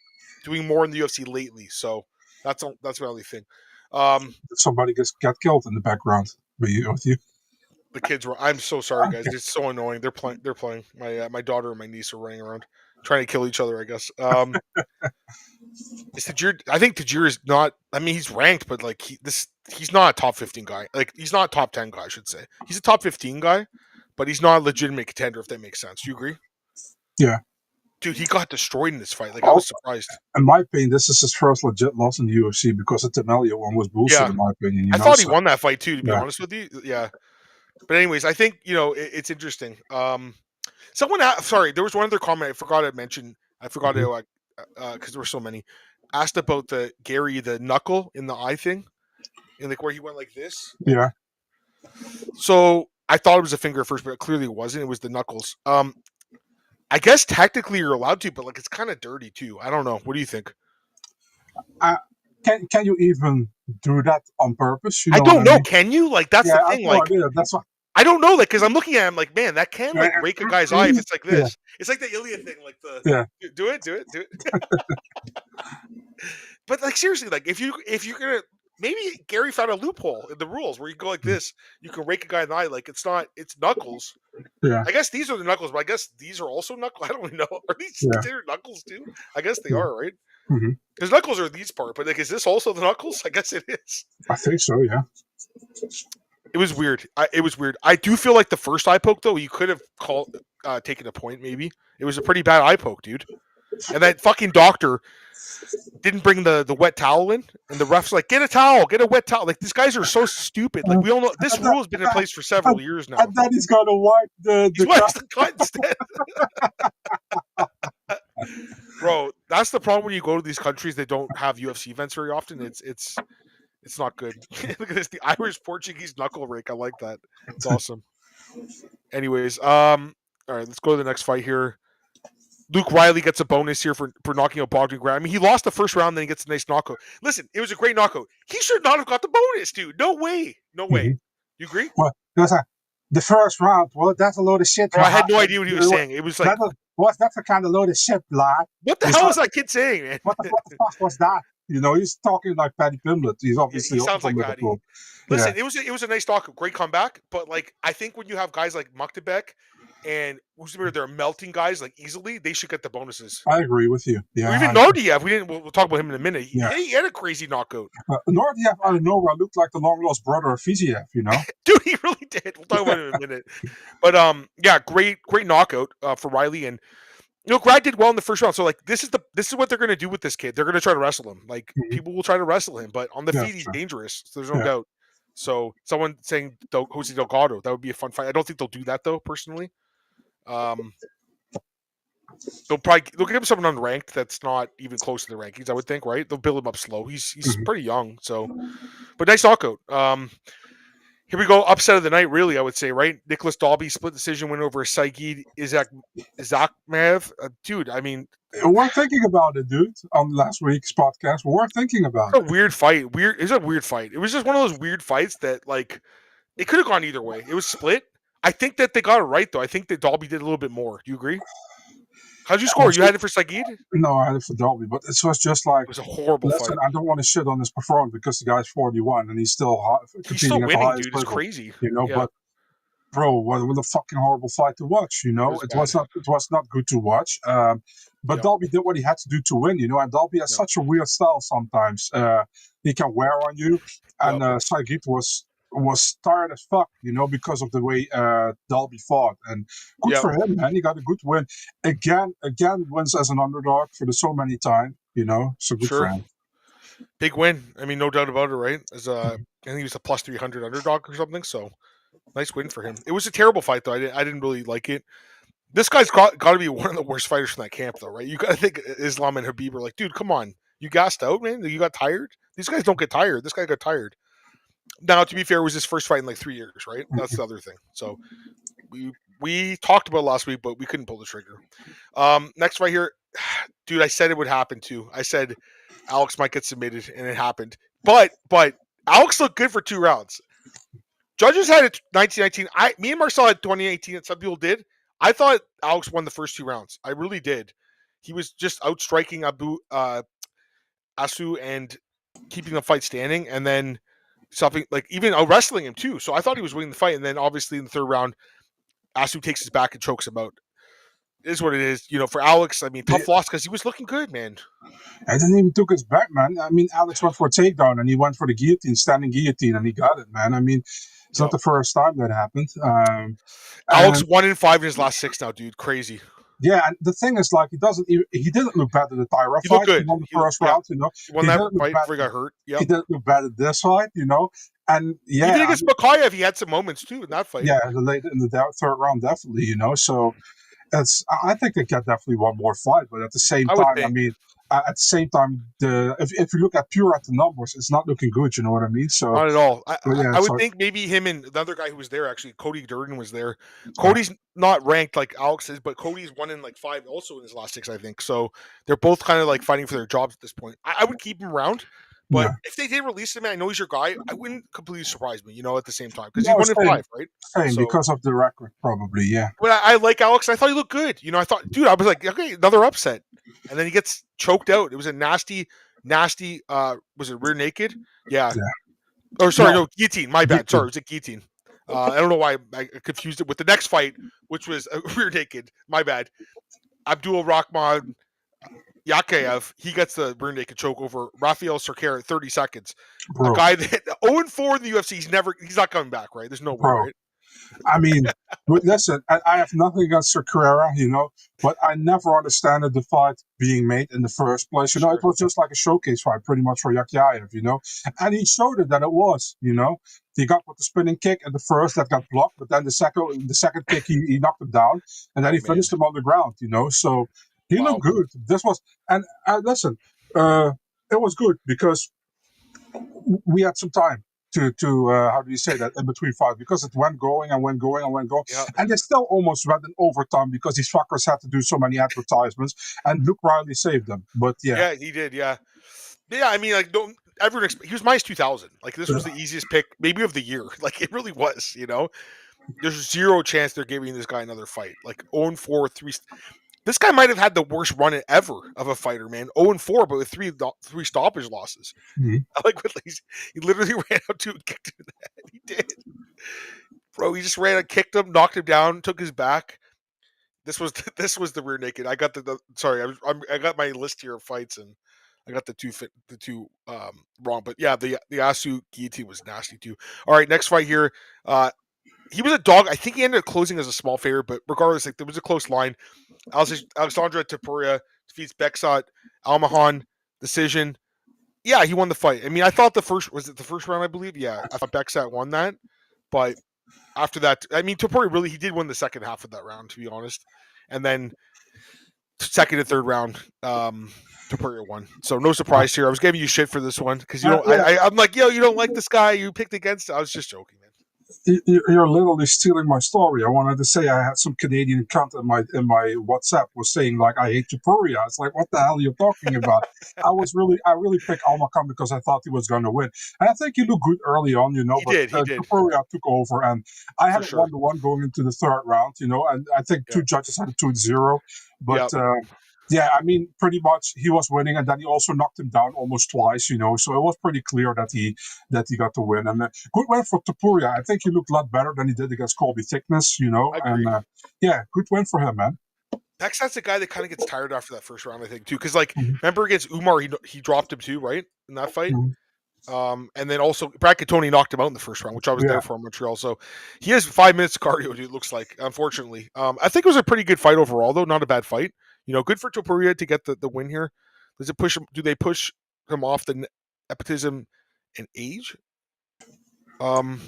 S2: doing more in the UFC lately, so that's my only thing.
S1: Somebody got killed in the background with you.
S2: The kids were. I'm so sorry, guys. It's so annoying. They're playing. My daughter and my niece are running around, trying to kill each other. I guess. Is Tajir? I think Tajir is not. I mean, he's ranked, but like he's not a top 15 guy. Like, he's not a top 10 guy, I should say. He's a top 15 guy, but he's not a legitimate contender. If that makes sense. Do you agree?
S1: Yeah.
S2: Dude, he got destroyed in this fight. Like, I was surprised.
S1: In my opinion, this is his first legit loss in the UFC because the Temelia one was bullshit.
S2: Yeah.
S1: In my opinion,
S2: I thought he won that fight too. To be honest with you, yeah. But anyways, I think, you know, it's interesting. Sorry, there was one other comment I forgot to mention. I forgot to because there were so many. Asked about the Garry, the knuckle in the eye thing, and like where he went like this.
S1: Yeah.
S2: So I thought it was a finger at first, but clearly it wasn't. It was the knuckles. I guess technically you're allowed to, but like it's kind of dirty too. I don't know. What do you think?
S1: Can you even do that on purpose? You know
S2: I don't know. I mean? Can you? Like, that's the thing. Like,
S1: that's what.
S2: I don't know, like, because I'm looking at him like, man, that can like rake a guy's eye if it's like this. Yeah. It's like the Ilya thing, like do it. But like, seriously, like if you're gonna, maybe Garry found a loophole in the rules where you go like this, you can rake a guy in the eye. Like, it's knuckles.
S1: Yeah.
S2: I guess these are the knuckles, but I guess these are also knuckles. I don't even know. Are these considered knuckles too? I guess they are, right? Because knuckles are these part, but like, is this also the knuckles? I guess it is.
S1: I think so. Yeah.
S2: It was weird. I do feel like the first eye poke, though, you could have taken a point, maybe. It was a pretty bad eye poke, dude. And that fucking doctor didn't bring the wet towel in, and the ref's like, get a wet towel. Like, these guys are so stupid. Like, we all know this rule has been in place for several years now.
S1: And then he's going to wipe the
S2: cut instead. Bro, that's the problem when you go to these countries that don't have UFC events very often. It's not good. Look at this, the Irish-Portuguese knuckle rake. I like that. It's awesome. Anyways, all right, let's go to the next fight here. Luke Riley gets a bonus here for knocking out Bogdan Grant. I mean, he lost the first round, then he gets a nice knockout. Listen, it was a great knockout. He should not have got the bonus, dude. No way. You agree?
S1: Well, the first round, well, that's a load of shit.
S2: Bro, I had no idea what he was saying. It was like,
S1: that's a kind of load of shit, lad.
S2: What the hell was that kid saying, man?
S1: What the fuck was that? You know, he's talking like Paddy Pimblett. He's obviously
S2: he sounds like Paddy. Listen, it was a nice knockout, great comeback. But like, I think when you have guys like Muktabek and they're melting guys like easily, they should get the bonuses.
S1: I agree with you. Yeah.
S2: Or even Nordiev, we'll talk about him in a minute. He had a crazy knockout.
S1: Nordiev out of nowhere looked like the long lost brother of Fiziev, you know?
S2: Dude, he really did. We'll talk about him in a minute. But yeah, great knockout for Riley. And you know, Grant did well in the first round. So like, this is what they're going to do with this kid. They're going to try to wrestle him. Like, people will try to wrestle him, but on the feet he's dangerous. So there's no doubt. So someone saying Jose Delgado, that would be a fun fight. I don't think they'll do that though, personally. They'll give him someone unranked that's not even close to the rankings, I would think, right? They'll build him up slow. He's pretty young, so, but nice knockout. Here we go, upset of the night, really, I would say, right? Nicholas Dalby split decision win over Saigid Izakmev. Dude, I mean,
S1: we're thinking about it, dude. On last week's podcast, we're thinking about it.
S2: A weird fight. It was a weird fight. It was just one of those weird fights that, like, it could have gone either way. It was split. I think that they got it right, though. I think that Dalby did a little bit more. Do you agree? How'd you score? You had it for Sagid? It
S1: No, I had it for Dolby, but it was just like,
S2: was a horrible
S1: listen,
S2: fight.
S1: I don't want to shit on his performance because the guy's 41 and he's still
S2: He's still
S1: competing at the
S2: winning,
S1: highest
S2: dude. It's
S1: level,
S2: crazy.
S1: you know.
S2: Yeah,
S1: But bro, what a fucking horrible fight to watch, you
S2: it
S1: know.
S2: was
S1: It
S2: bad.
S1: was not good to watch. But
S2: Yeah.
S1: Dolby did what he had to do to win, you know. And Dolby has
S2: Yeah.
S1: such a weird style sometimes. He can wear on you, and Saigit was tired as fuck, you know, because of the way Dolby fought. And good
S2: Yeah.
S1: for him, man. He got a good win. Again wins as an underdog for the so many time, you know. So good for
S2: Sure.
S1: him.
S2: Big win. I mean, no doubt about it, right? As I think he was a plus 300 underdog or something. So nice win for him. It was a terrible fight though. I didn't really like it. This guy's got to be one of the worst fighters from that camp, though, right? You got to think Islam and Habib are like, dude, come on, you gassed out, man. You got tired. These guys don't get tired. This guy got tired. Now, to be fair, it was his first fight in like 3 years, right? That's the other thing. So we talked about it last week, but we couldn't pull the trigger. Next fight here, dude. I said it would happen too. I said Alex might get submitted, and it happened. But Alex looked good for 2 rounds. Judges had it 1919. Me and Marcel had 2018, and some people did. I thought Alex won the first 2 rounds. I really did. He was just outstriking Asu and keeping the fight standing, and then something like even out wrestling him too. So I thought he was winning the fight, and then obviously in the 3rd round, Asu takes his back and chokes him out. It is what it is. You know, for Alex, I mean, tough loss because he was looking good, man.
S1: I didn't even took his back, man. I mean, Alex went for a takedown and he went for the guillotine, standing guillotine, and he got it, man. I mean, it's not the first time that happened.
S2: Alex 1-5 in his last 6 now, dude. Crazy.
S1: Yeah, and the thing is, like, he didn't look bad at the Tyra
S2: He
S1: fight.
S2: looked good.
S1: He won the first round, you know.
S2: He won that fight before he got hurt. Yep.
S1: He didn't look bad at this fight, you know. And yeah,
S2: even against Makayev, he had some moments too in that fight.
S1: Yeah, in the 3rd round, definitely, you know. So I think they get definitely one more fight, but at the same time, I mean, at the same time, if you look at the numbers, it's not looking good. You know what I mean? So
S2: not at all. I would think maybe him and the other guy who was there, actually, Cody Durden was there. Cody's not ranked like Alex is, but Cody's won in like 5 also in his last 6, I think. So they're both kind of like fighting for their jobs at this point. I would keep him around. But if they did release him, I know he's your guy. I wouldn't completely surprise me, you know, at the same time. Because he won in 5, right?
S1: Same, because of the record, probably, yeah.
S2: But I like Alex. I thought he looked good. You know, I thought, dude, I was like, okay, another upset. And then he gets choked out. It was a nasty, was it rear naked? Yeah. Or sorry, no, guillotine. My bad. Sorry, it was a guillotine. I don't know why I confused it with the next fight, which was a rear naked. My bad. Abdul Rahman Yakayev, he gets the rear naked choke over Rafael Cerqueira at 30 seconds. Bro. A guy that 0-4 in the UFC, he's not coming back, right? There's no way, right?
S1: I mean, listen, I have nothing against Cerqueira, you know, but I never understood the fight being made in the first place. You know, it was just like a showcase fight pretty much for Yakayev, you know, and he showed it that it was, you know. He got with the spinning kick at the first that got blocked, but then the second kick, he knocked him down, and then he finished him on the ground, you know, so he looked good. This was, and listen, it was good because we had some time to how do you say that, in between fights, because it went going, and they still almost went in overtime because these fuckers had to do so many advertisements, and Luke Riley saved them. But
S2: yeah, he did. Yeah. I mean, like, everyone he was minus 2,000. Like, this was the easiest pick maybe of the year. Like, it really was. You know, there's zero chance they're giving this guy another fight. Like 0-4, 3. This guy might have had the worst run ever of a fighter, man. 0-4, but with three stoppage losses.
S1: Mm-hmm.
S2: I like what he literally ran up to and kicked him in the head. He did. Bro, he just ran and kicked him, knocked him down, took his back. This was the rear naked. I got I got my list here of fights, and I got the two wrong. But yeah, the Asu guillotine was nasty too. All right, next fight here. He was a dog. I think he ended up closing as a small favorite, but regardless, like, there was a close line. Alexandra Topuria defeats Beksat Almahan, decision. Yeah, he won the fight. I mean, I thought the first round, I believe? Yeah, I thought Beksat won that. But after that, I mean, Topuria he did win the second half of that round, to be honest. And then second and third round, Topuria won. So no surprise here. I was giving you shit for this one because I'm like, yo, you don't like this guy. You picked against. I was just joking, man.
S1: You're literally stealing my story. I wanted to say I had some Canadian cunt in my WhatsApp was saying like I hate Tupuria. It's like what the hell are you talking about? I really picked Almacan because I thought he was going to win, and I think he looked good early on,
S2: He
S1: but
S2: did
S1: Tupuria took over, and I had
S2: for
S1: it
S2: sure.
S1: 1-1 going into the third round, and I think
S2: Yeah.
S1: two judges had it 2-0, but.
S2: Yeah.
S1: Yeah, I mean, pretty much he was winning, and then he also knocked him down almost twice, so it was pretty clear that he got the win. And good win for Topuria. I think he looked a lot better than he did against Colby Thickness,
S2: I agree.
S1: and yeah, good win for him, man.
S2: That's the guy that kind of gets tired after that first round, I think, too. Because, like,
S1: Mhm.
S2: remember against Umar, he dropped him too, right, in that fight?
S1: Mhm.
S2: And then also Brad Catoni knocked him out in the first round, which I was
S1: Yeah,
S2: there for in Montreal. So he has 5 minutes of cardio, dude, it looks like, unfortunately. I think it was a pretty good fight overall, though. Not a bad fight. Good for Topuria to get the win here. Does it push him? Do they push him off the nepotism and age? I'm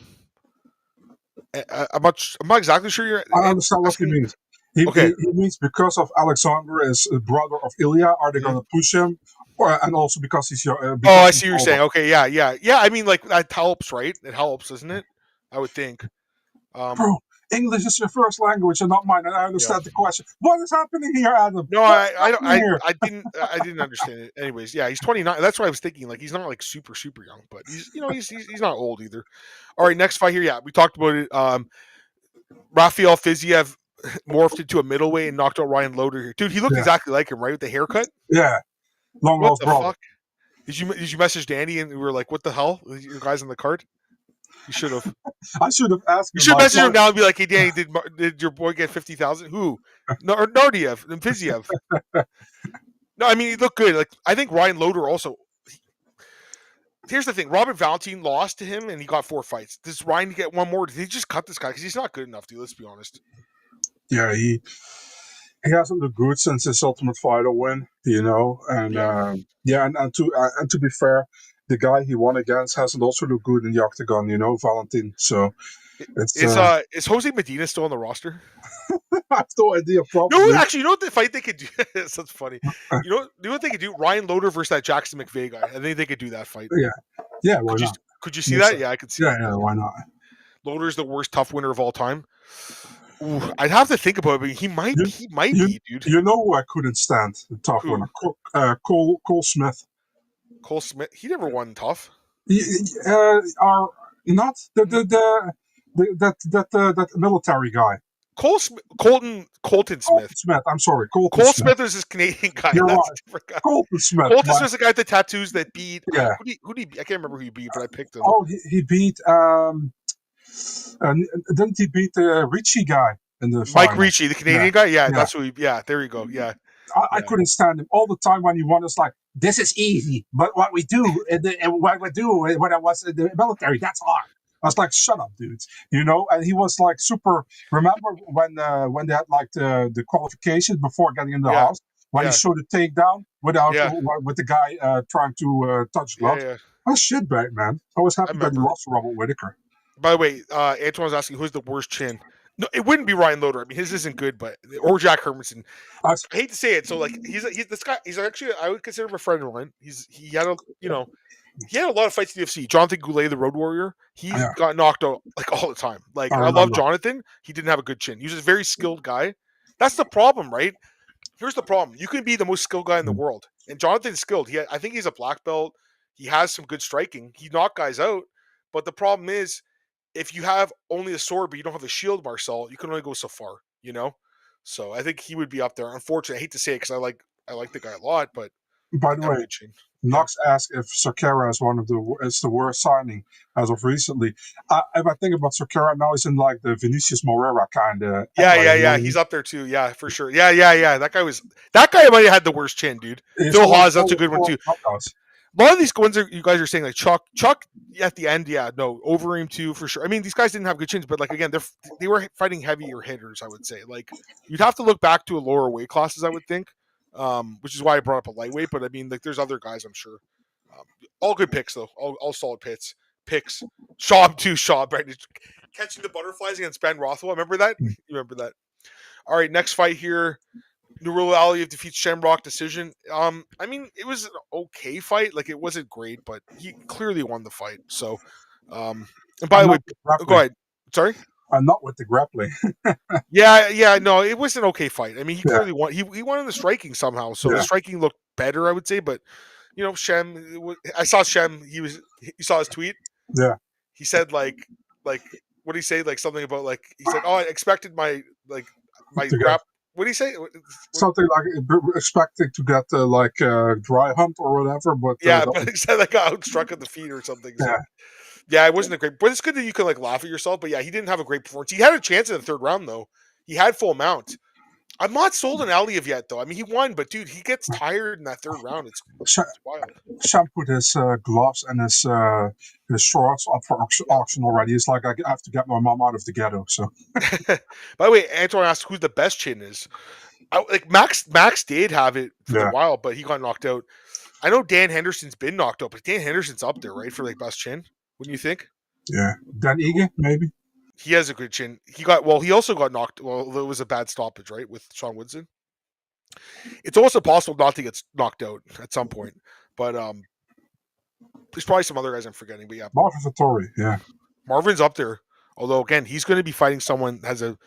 S2: not exactly sure you're
S1: I understand what he
S2: asking.
S1: means. He,
S2: Okay.
S1: he, he means because of Alexander is a brother of Ilya, are they
S2: Mhm.
S1: going to push him? And also because he's your.
S2: Oh, I
S1: Because he's
S2: see what you're
S1: older.
S2: saying. Okay, yeah. I mean, like that helps, right? It helps, doesn't it? I would think.
S1: Bro, English is your first language and not mine, and I
S2: Yeah.
S1: understand the question. What is happening here, Adam?
S2: No,
S1: What is
S2: I
S1: happening here?
S2: didn't understand it. Anyways, yeah, he's 29. That's what I was thinking. Like he's not like super young, but he's not old either. All right, next fight here. Yeah, we talked about it. Rafael Fiziev morphed into a middleweight and knocked out Ryan Loder here. Dude, he looked
S1: Yeah,
S2: exactly like him, right? With the haircut.
S1: yeah, long
S2: What
S1: lost
S2: the
S1: brother.
S2: fuck? Did you message Danny and we were like, what the hell? Your guys on the card? You should have.
S1: I should have asked
S2: You
S1: him,
S2: should
S1: like,
S2: message him now and be like, hey Danny, did your boy get 50,000? Who? No, or Nardiev and Fiziev. No, I mean he looked good. Like I think Ryan Loder also. Here's the thing: Robert Valentine lost to him, and he got 4 fights. Does Ryan get one more? Did he just cut this guy because he's not good enough, dude? Let's be honest.
S1: yeah, he hasn't looked good since his Ultimate Fighter win, and
S2: Yeah.
S1: yeah, and to be fair, the guy he won against hasn't also looked good in the octagon, Valentine. So it's
S2: Is Jose Medina still on the roster?
S1: I have no idea,
S2: No,
S1: probably.
S2: actually, you know what the fight they could do? That's funny. You know what they could do? Ryan Loder versus that Jackson McVeigh guy. I think they could do that fight.
S1: Yeah, why not?
S2: Could you see
S1: Makes
S2: that?
S1: sense.
S2: Yeah, I could see that.
S1: Yeah, why not?
S2: Loder's the worst tough winner of all time. Ooh, I'd have to think about it, but he might
S1: You,
S2: be, dude.
S1: you know who I couldn't stand? The tough
S2: Who?
S1: one, Cole Smith.
S2: Cole Smith. He never won tough.
S1: Are not that military guy.
S2: Colton
S1: Colton
S2: Smith.
S1: Smith. I'm sorry, Colton
S2: Cole
S1: Smith.
S2: Smith is this Canadian guy.
S1: You're
S2: That's
S1: right.
S2: a different guy.
S1: Colton Smith.
S2: Colton Smith's the guy with the tattoos that beat.
S1: Yeah.
S2: Who did he beat? I can't remember who he beat, but I picked him.
S1: Oh, he beat. Didn't he beat the Ricci guy in the
S2: Mike
S1: final?
S2: Ricci, the Canadian guy. Yeah, that's who. Yeah, there you go. Yeah.
S1: I couldn't stand him all the time when he won. It's like, this is easy, but what we do when I was in the military, that's hard. I was like, shut up, dudes. And he was like super. Remember when they had like the qualifications before getting in the house, when he showed a takedown with the guy trying to touch gloves.
S2: Yeah.
S1: That's shit back, man. I was happy that he lost to Robert Whittaker.
S2: By the way, Antoine was asking who's the worst chin. No, it wouldn't be Ryan Loder. I mean, his isn't good, or Jack Hermanson. I hate to say it. So, like, he's this guy. He's actually, I would consider him a friend of mine. He had a lot of fights in the UFC. Jonathan Goulet, the Road Warrior, he got knocked out like all the time. Like, I love Jonathan. He didn't have a good chin. He was a very skilled guy. That's the problem, right? Here's the problem. You can be the most skilled guy in the world, and Jonathan's skilled. I think he's a black belt. He has some good striking. He knocked guys out, but the problem is, if you have only a sword but you don't have a shield, Marcel, you can only go so far, So I think he would be up there. Unfortunately, I hate to say it because I like the guy a lot, but
S1: by the way, Knox asked if Cerqueira is the worst signing as of recently. If I think about Cerqueira now, he's in like the Vinicius Moreira kind of.
S2: Yeah. He's up there too. Yeah, for sure. Yeah. That guy might have had the worst chin, dude. Phil Hawes, that's a good one too. A lot of these ones you guys are saying, like Chuck at the end, Overeem too, for sure. I mean, these guys didn't have good chins, but like again, they were fighting heavier hitters, I would say. Like you'd have to look back to a lower weight classes, I would think, which is why I brought up a lightweight. But I mean, like there's other guys, I'm sure. All good picks though, all solid picks. Shaw too, Brandon catching the butterflies against Ben Rothwell. Remember that? You remember that? All right, next fight here. Nurul Aliyev defeats Shamrock decision. I mean, it was an okay fight. Like, it wasn't great, but he clearly won the fight. So, and by the way, go ahead. Sorry?
S1: Not with the grappling.
S2: Yeah, no, it was an okay fight. I mean, he
S1: Yeah.
S2: clearly won. He won in the striking somehow, so
S1: Yeah.
S2: the striking looked better, I would say. But Shem, I saw Shem. You saw his tweet.
S1: Yeah.
S2: He said like what did he say? Like something about like he said, "Oh, I expected my
S1: To
S2: grab." What did he say?
S1: Something like expecting to get dry hump or whatever, but
S2: Yeah, but he said I got outstruck at the feet or something. So.
S1: Yeah.
S2: Yeah, it wasn't a great, but it's good that you can like laugh at yourself. But yeah, he didn't have a great performance. He had a chance in the third round though. He had full mount. I'm not sold on Aliyev yet though. I mean, he won, but dude, he gets tired in that third round. It's wild.
S1: Sam put his gloves and his shorts up for auction already. He's like, I have to get my mom out of the ghetto. So,
S2: by the way, Antoine asked who the best chin is. Max did have it for a while, but he got knocked out. I know Dan Henderson's been knocked out, but Dan Henderson's up there, right, for like best chin. Wouldn't you think?
S1: Yeah, Dan Ige maybe.
S2: He has a good chin. He also got knocked. Well, it was a bad stoppage, right, with Sean Woodson. It's also possible not to get knocked out at some point, but there's probably some other guys I'm forgetting. But yeah,
S1: Marvin Vettori, yeah,
S2: Marvin's up there. Although again, he's going to be fighting someone that has a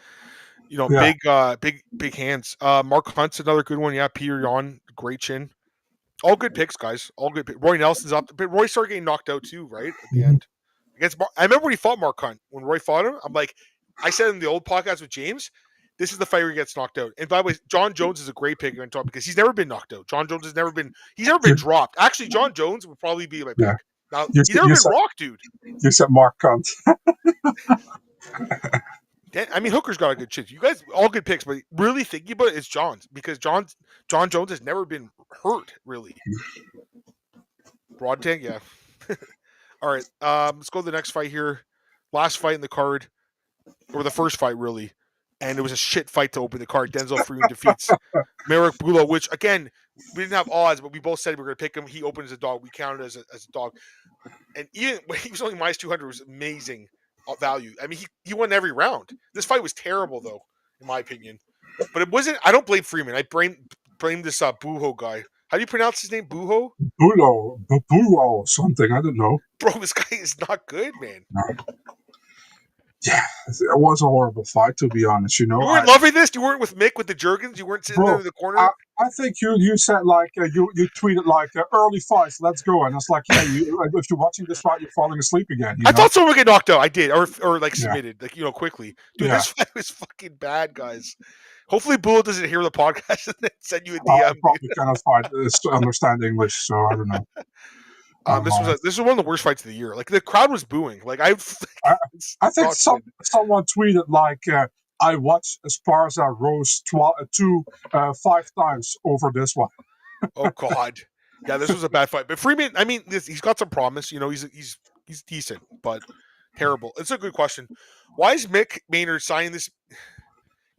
S2: big hands. Mark Hunt's another good one. Yeah, Peter Yan, great chin. All good picks, guys. All good picks. Roy Nelson's up, but Roy started getting knocked out too, right at the end. I remember when he fought Mark Hunt. When Roy fought him, I'm like, I said in the old podcast with James, this is the fight where he gets knocked out. And by the way, John Jones is a great pick on top because he's never been knocked out. John Jones he's never been dropped. Actually, John Jones would probably be my pick. Now he's never been rocked, dude.
S1: You said Mark Hunt.
S2: I mean, Hooker's got a good chin. You guys all good picks, but really thinking about it, it's John's because John Jones has never been hurt really. Broad tank, yeah. All right, let's go to the next fight here. Last fight in the card, or the first fight really, and it was a shit fight to open the card. Denzel Freeman defeats Merrick Bulo, which again we didn't have odds, but we both said we were going to pick him. He opens a dog. We counted as a dog, and even when he was only minus 200, was amazing value. I mean, he won every round. This fight was terrible though, in my opinion. But it wasn't. I don't blame Freeman. I blame this Buho guy. How do you pronounce his name? Buho?
S1: Bulo, something. I don't know.
S2: Bro, this guy is not good, man.
S1: No. Yeah, it was a horrible fight, to be honest. You
S2: weren't loving this. You weren't with Mick with the Jergens. You weren't sitting there in the corner.
S1: I think you said you tweeted early fights. Let's go, and it's like if you're watching this fight, you're falling asleep again.
S2: I thought someone would get knocked out. I did, or submitted, quickly. Dude, this fight was fucking bad, guys. Hopefully, Bull doesn't hear the podcast and then send you a DM.
S1: I probably cannot understand English, so I don't know.
S2: This was one of the worst fights of the year. Like the crowd was booing. Like I
S1: think someone tweeted I watched Esparza Rose 5 times over this one.
S2: Oh God, yeah, this was a bad fight. But Freeman, I mean, he's got some promise. He's decent, but terrible. It's a good question. Why is Mick Maynard signing this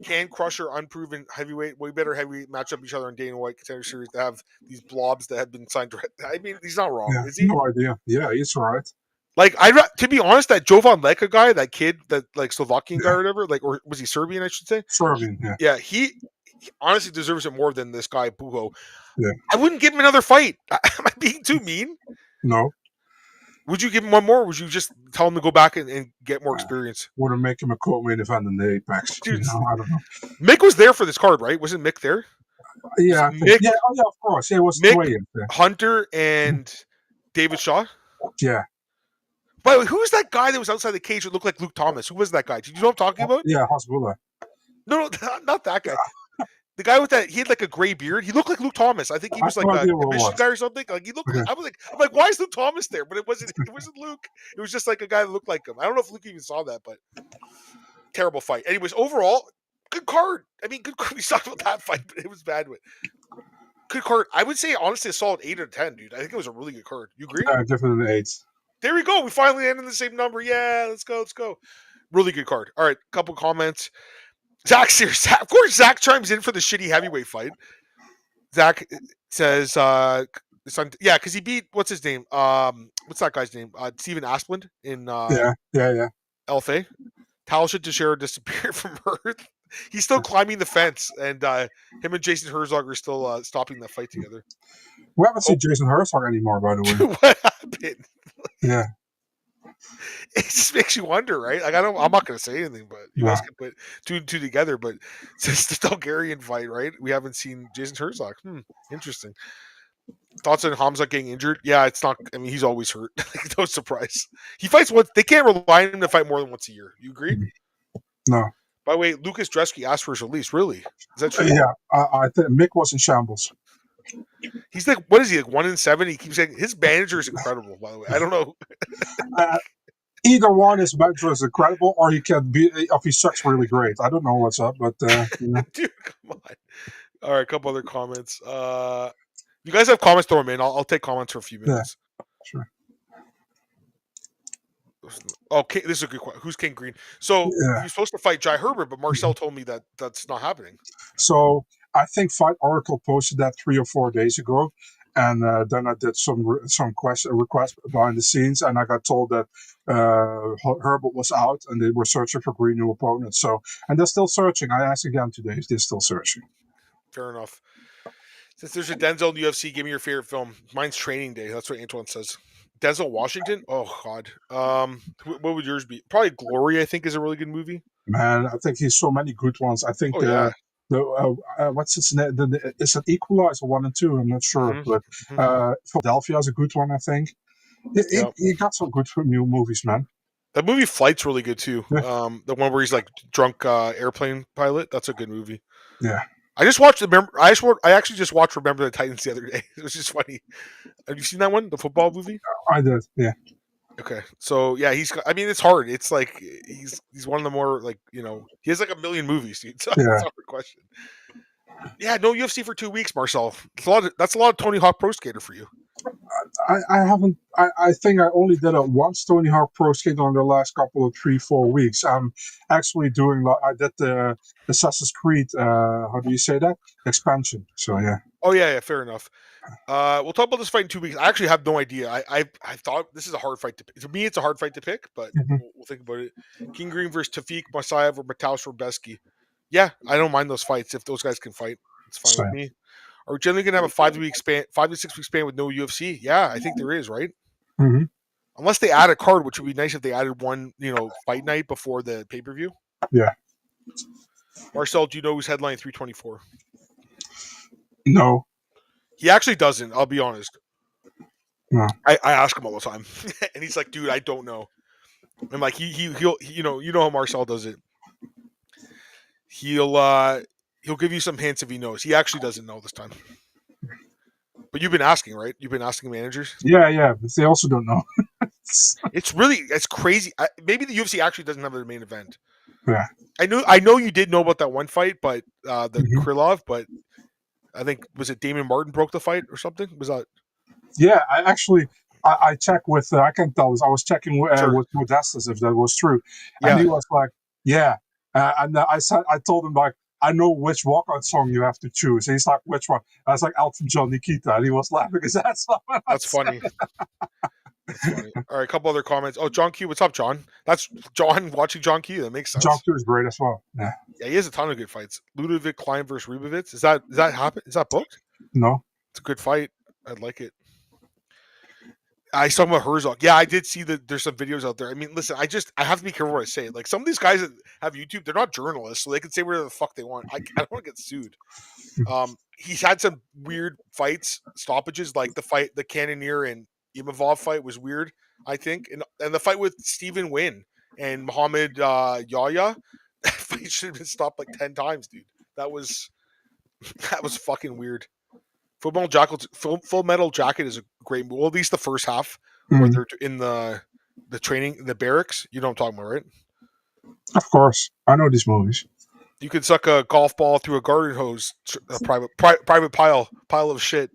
S2: can crusher unproven heavyweight, way better heavyweight match up each other in Dana White Contender Series to have these blobs that have been signed? I mean, he's not wrong, is he?
S1: No idea. Yeah, he's right.
S2: Like, to be honest, that Jovan Leka guy, that kid, that like Slovakian guy or whatever, or was he Serbian? I should say
S1: Serbian. Yeah.
S2: Yeah, he honestly deserves it more than this guy Buho.
S1: Yeah.
S2: I wouldn't give him another fight. Am I being too mean?
S1: No.
S2: Would you give him one more? Or would you just tell him to go back and get more experience?
S1: Wouldn't make him a co-main event in the Apex.
S2: Dude,
S1: I don't know.
S2: Mick was there for this card, right? Wasn't Mick there?
S1: Yeah.
S2: Mick,
S1: yeah, of course. Yeah, it was
S2: Mick, Hunter, and David Shaw.
S1: Yeah.
S2: By the way, who was that guy that was outside the cage that looked like Luke Thomas? Who was that guy? Did you know what I'm talking about?
S1: Yeah, Hasbulla.
S2: No, not that guy. The guy with that, he had like a gray beard. He looked like Luke Thomas. I think he was like a commission guy or something. Like he looked. Okay. I'm like, why is Luke Thomas there? But it wasn't Luke. It was just like a guy that looked like him. I don't know if Luke even saw that, but terrible fight. Anyways, overall, good card. I mean, good card. We talked about that fight, but it was bad. Good card. I would say honestly a solid 8 out of 10, dude. I think it was a really good card. You agree?
S1: Yeah, definitely 8.
S2: There we go. We finally ended the same number. Yeah, let's go. Really good card. All right, couple comments. Zach's here. Of course, Zach chimes in for the shitty heavyweight fight. Zach says, because he beat, what's his name? What's that guy's name? Steven Asplund in
S1: yeah.
S2: LFA. Talshit Teixeira disappeared from Earth. He's still climbing the fence, and him and Jason Herzog are still stopping that fight together.
S1: We haven't seen Jason Herzog anymore, by the way.
S2: What happened?
S1: Yeah.
S2: It just makes you wonder, right? Like I'm not going to say anything, but you guys can put two and two together. But since the Bulgarian fight, right? We haven't seen Jason Herzog. Interesting. Thoughts on Hamza getting injured? Yeah, it's not. I mean, he's always hurt. No surprise. He fights once. They can't rely on him to fight more than once a year. You agree?
S1: No.
S2: By the way, Lucas Dresky asked for his release. Really? Is that true?
S1: Yeah, I think Mick was in shambles.
S2: He's like, what is he, like 1-7? He keeps saying his manager is incredible, by the way. I don't know.
S1: Either one, his manager is incredible, or he can be, if he sucks, really great. I don't know what's up, but
S2: dude, come on. All right, a couple other comments. You guys have comments, throw them in. I'll take comments for a few minutes.
S1: Yeah, sure.
S2: Okay, this is a good question. Who's King Green? So he's supposed to fight Jai Herbert, but Marcel told me that that's not happening.
S1: So I think Fight Oracle posted that 3 or 4 days ago, and then I did some requests behind the scenes, and I got told that Herbert was out, and they were searching for Green new opponents. So, and they're still searching. I asked again today if they're still searching.
S2: Fair enough. Since there's a Denzel in the UFC, give me your favorite film. Mine's Training Day. That's what Antoine says. Denzel Washington? Oh, God. What would yours be? Probably Glory, I think, is a really good movie.
S1: Man, I think he's so many good ones. I think what's his name? Is it Equalizer 1 and 2? I'm not sure. But Philadelphia is a good one, I think. He got some good new movies, man.
S2: That movie Flight's really good, too. Yeah. The one where he's like drunk airplane pilot. That's a good movie.
S1: Yeah.
S2: I just watched I actually just watched Remember the Titans the other day. It was just funny. Have you seen that one, the football movie?
S1: I did, yeah.
S2: Okay, so yeah, I mean, it's hard. It's like he's one of the more like he has like a million movies, dude. So that's not a question. Yeah, no UFC for 2 weeks, Marcel. That's a lot of Tony Hawk Pro Skater for you.
S1: I haven't. I think I only did it once, Tony Hawk Pro Skater, on the last couple of 3-4 weeks. I'm actually doing. I did the Assassin's Creed. How do you say that? Expansion. So yeah.
S2: Oh yeah, fair enough. We'll talk about this fight in 2 weeks. I actually have no idea. I thought this is a hard fight to pick. To me, it's a hard fight to pick, but we'll think about it. King Green versus Tafik Masayev or Mataus Robeski. Yeah, I don't mind those fights if those guys can fight. It's fine with me. Are we generally going to have a 5 to 6 week span with no UFC? Yeah, I think there is, right?
S1: Mm-hmm.
S2: Unless they add a card, which would be nice if they added one, fight night before the pay-per-view.
S1: Yeah.
S2: Marcel, do you know who's headlining 324?
S1: No.
S2: He actually doesn't, I'll be honest.
S1: No.
S2: I ask him all the time. And he's like, dude, I don't know. And like he'll you know how Marcel does it. He'll give you some hints if he knows. He actually doesn't know this time. But you've been asking, right? You've been asking managers?
S1: Yeah, but they also don't know.
S2: It's crazy. Maybe the UFC actually doesn't have a main event.
S1: Yeah.
S2: I know you did know about that one fight, but the Krylov, but I think, was it Damon Martin broke the fight or something? Was that?
S1: Yeah, I checked with, I can't tell this. I was checking with Modestus if that was true. And he was like, yeah. And I told him, like, I know which walkout song you have to choose. And he's like, which one? I was like, Elton John, Nikita. And he was laughing his ass off.
S2: That's funny. That's funny. All right, a couple other comments. Oh, John Q. What's up, John? That's John watching John Q. That makes sense.
S1: John Q is great as well. Yeah,
S2: he has a ton of good fights. Ludovic Klein versus Rubovitz. Is that happen? Is that booked?
S1: No.
S2: It's a good fight. I'd like it. I talking about Herzog. Yeah, I did see that there's some videos out there. I mean, listen, I have to be careful what I say. Like, some of these guys that have YouTube, they're not journalists, so they can say whatever the fuck they want. I don't want to get sued. He's had some weird fights, stoppages, like the Cannonier and Imavov fight was weird, I think. And the fight with Stephen Wynn and Muhammad Yahya, that fight should have been stopped like 10 times, dude. That was fucking weird. Full Metal Jacket is a great movie. Well, at least the first half, where they're in the training, the barracks. You know what I'm talking about, right?
S1: Of course, I know these movies. You
S2: could suck a golf ball through a garden hose, a private pile of shit.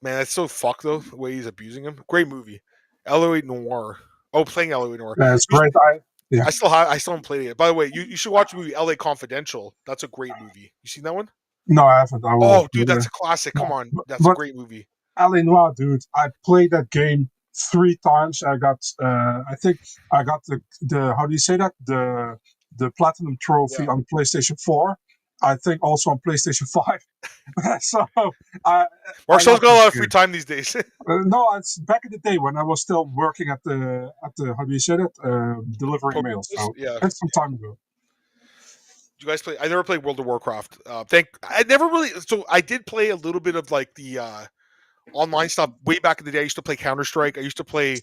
S2: Man, that's so fucked though. The way he's abusing him. Great movie, Eloy Noir. Oh, playing Eloy Noir.
S1: Yeah, it's great.
S2: I still haven't played it yet. By the way, you should watch the movie L.A. Confidential. That's a great movie. You seen that one?
S1: No, I haven't.
S2: Oh, dude, that's a classic. Come on. That's a great movie.
S1: L.A. Noir, dude. I played that game 3 times. I got, I think I got the how do you say that? The Platinum Trophy on PlayStation 4. I think also on PlayStation 5. So
S2: Marcel's
S1: love
S2: got a
S1: this
S2: lot of
S1: game.
S2: free time these days.
S1: No, it's back in the day when I was still working at the how do you say that, delivering mail. So
S2: Yeah.
S1: that's some time ago.
S2: You guys play? I never played World of Warcraft. I never really. So I did play a little bit of like the online stuff way back in the day. I used to play Counter Strike. I used to play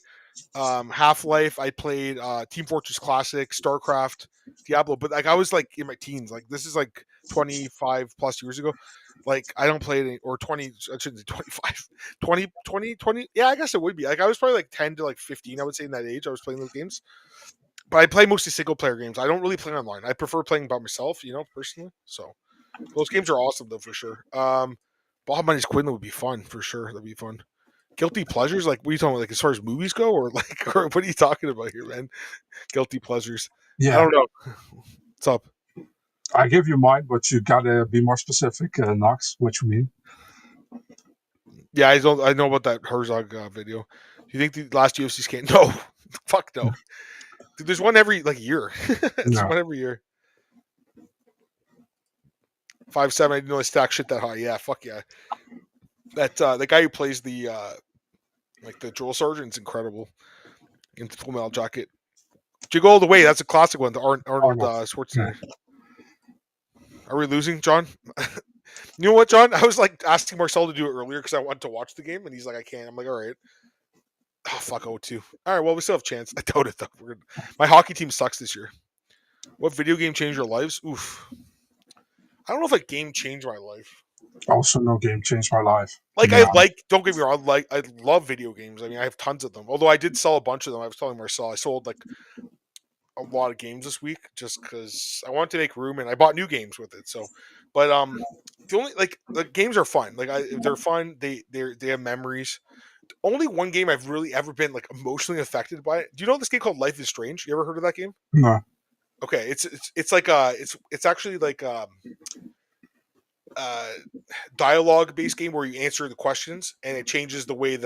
S2: Half-Life. I played Team Fortress Classic, StarCraft, Diablo. But like I was like in my teens. Like this is like 25 plus years ago. Like I don't play it or 20. I shouldn't say 25. 20. Yeah, I guess it would be. Like I was probably like 10 to like 15. I would say in that age I was playing those games. But I play mostly single player games. I don't really play online. I prefer playing by myself, personally. So those games are awesome though for sure. Bob Money's Quinlan would be fun for sure. That'd be fun. Guilty pleasures, like what are you talking about? Like as far as movies go, or like, or what are you talking about here, man? Guilty pleasures. I
S1: Yeah,
S2: don't know. What's up?
S1: I give you mine, but you gotta be more specific, Knox. What you mean?
S2: Yeah, I know about that Herzog video. Do you think the last UFC's can't? No, fuck no. Dude, there's one every like year. There's
S1: No.
S2: one every year. 5'7". I didn't know I stack shit that high. Yeah, fuck yeah. That the guy who plays the like the drill sergeant's incredible in Full Metal Jacket. Jiggle All the Way. That's a classic one. The Arnold Schwarzenegger.
S1: Yeah.
S2: Are we losing, John? You know what, John? I was like asking Marcel to do it earlier because I wanted to watch the game, and he's like, I can't. I'm like, all right. Oh, fuck, 0-2. All right, well, we still have a chance. I doubt it, though. My hockey team sucks this year. What video game changed your lives? Oof. I don't know if a game changed my life.
S1: Also, no game changed my life.
S2: Like, don't get me wrong, I love video games. I mean, I have tons of them. Although I did sell a bunch of them. I was telling Marcel, I sold like a lot of games this week just because I wanted to make room and I bought new games with it. So, but the only like the games are fun. Like they're fun. They have memories. Only one game I've really ever been like emotionally affected by it. Do you know this game called Life is Strange? You ever heard of that game?
S1: No.
S2: Okay, it's like it's actually like dialogue based game where you answer the questions and it changes the way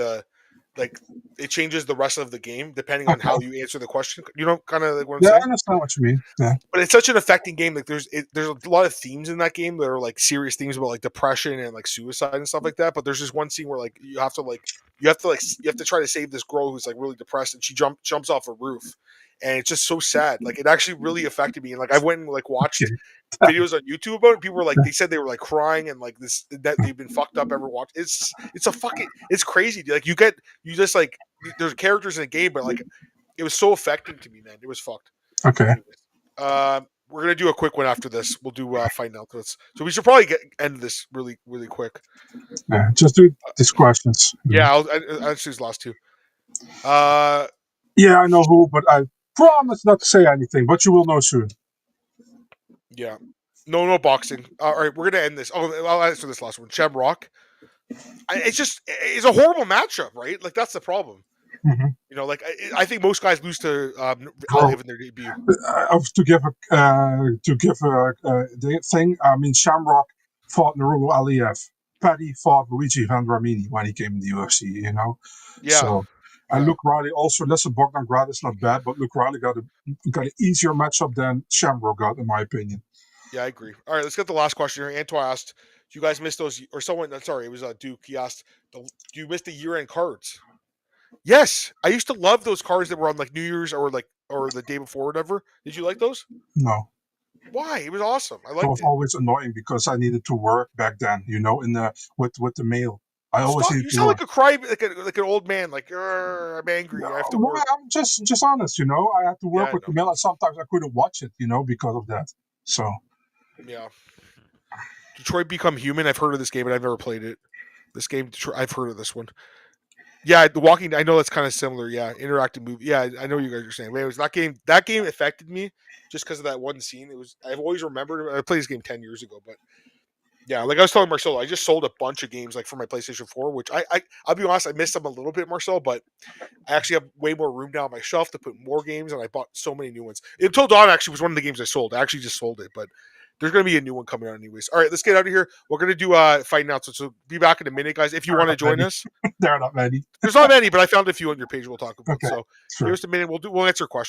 S2: it changes the rest of the game depending on how you answer the question. You know, kind of like what I'm saying.
S1: I understand what you mean. Yeah,
S2: but it's such an affecting game. Like there's a lot of themes in that game that are like serious themes about like depression and like suicide and stuff like that. But there's this one scene where like you have to try to save this girl who's like really depressed and she jumps off a roof. And it's just so sad. Like it actually really affected me. And like I went and like watched videos on YouTube about it. People were like, they said they were like crying and like this that they've been fucked up ever watched. It's it's crazy. Like you just like there's characters in the game, but like it was so affecting to me, man. It was fucked.
S1: Okay.
S2: We're gonna do a quick one after this. We'll do fight outfits. So we should probably end this really really quick.
S1: Yeah, just do these questions.
S2: Yeah, I'll answer these last two.
S1: Yeah, I know who, but I promise not to say anything. But you will know soon.
S2: Yeah. No boxing. All right, we're gonna end this. Oh, I'll answer this last one. Shamrock. It's a horrible matchup, right? Like that's the problem.
S1: Mm-hmm.
S2: You know, like I think most guys lose to Aliyev in their debut.
S1: To give the thing, I mean, Shamrock fought Nurullo Aliyev. Paddy fought Luigi Vendramini when he came in the UFC. You know.
S2: Yeah.
S1: So, and Luke Riley also. Listen, Bogdan Grad is not bad, but Luke Riley got an easier matchup than Shamrock got, in my opinion.
S2: Yeah, I agree. All right, let's get the last question here. Antoine asked, "Do you guys miss those?" Or someone, sorry, it was Duke. He asked, "Do you miss the year-end cards?" Yes, I used to love those cards that were on like New Year's or the day before, or whatever. Did you like those?
S1: No.
S2: Why? It was awesome. I liked it.
S1: It was always annoying because I needed to work back then. You know, with the mail. I always
S2: you sound like a cry, like an old man. Like I'm angry. I have to work.
S1: I'm just honest. You know, I had to work with the mail, and sometimes I couldn't watch it. You know, because of that. So.
S2: Yeah. Detroit Become Human. I've heard of this game, but I've never played it. This game, I've heard of this one. Yeah, The Walking. I know that's kind of similar. Yeah, interactive movie. Yeah, I know what you guys are saying. But it was that game. That game affected me just because of that one scene. I've always remembered it. I played this game 10 years ago, but yeah, like I was telling Marcelo, I just sold a bunch of games like for my PlayStation 4, which I'll be honest, I missed them a little bit, Marcel, but I actually have way more room now on my shelf to put more games, and I bought so many new ones. Until Dawn actually was one of the games I sold. I actually just sold it, but there's going to be a new one coming out anyways. All right, let's get out of here. We're going to do fight announcements, so be back in a minute, guys. If you want to join us.
S1: There are not many.
S2: There's not many, but I found a few on your page we'll talk about.
S1: Okay,
S2: so
S1: sure.
S2: give us a minute. We'll answer questions.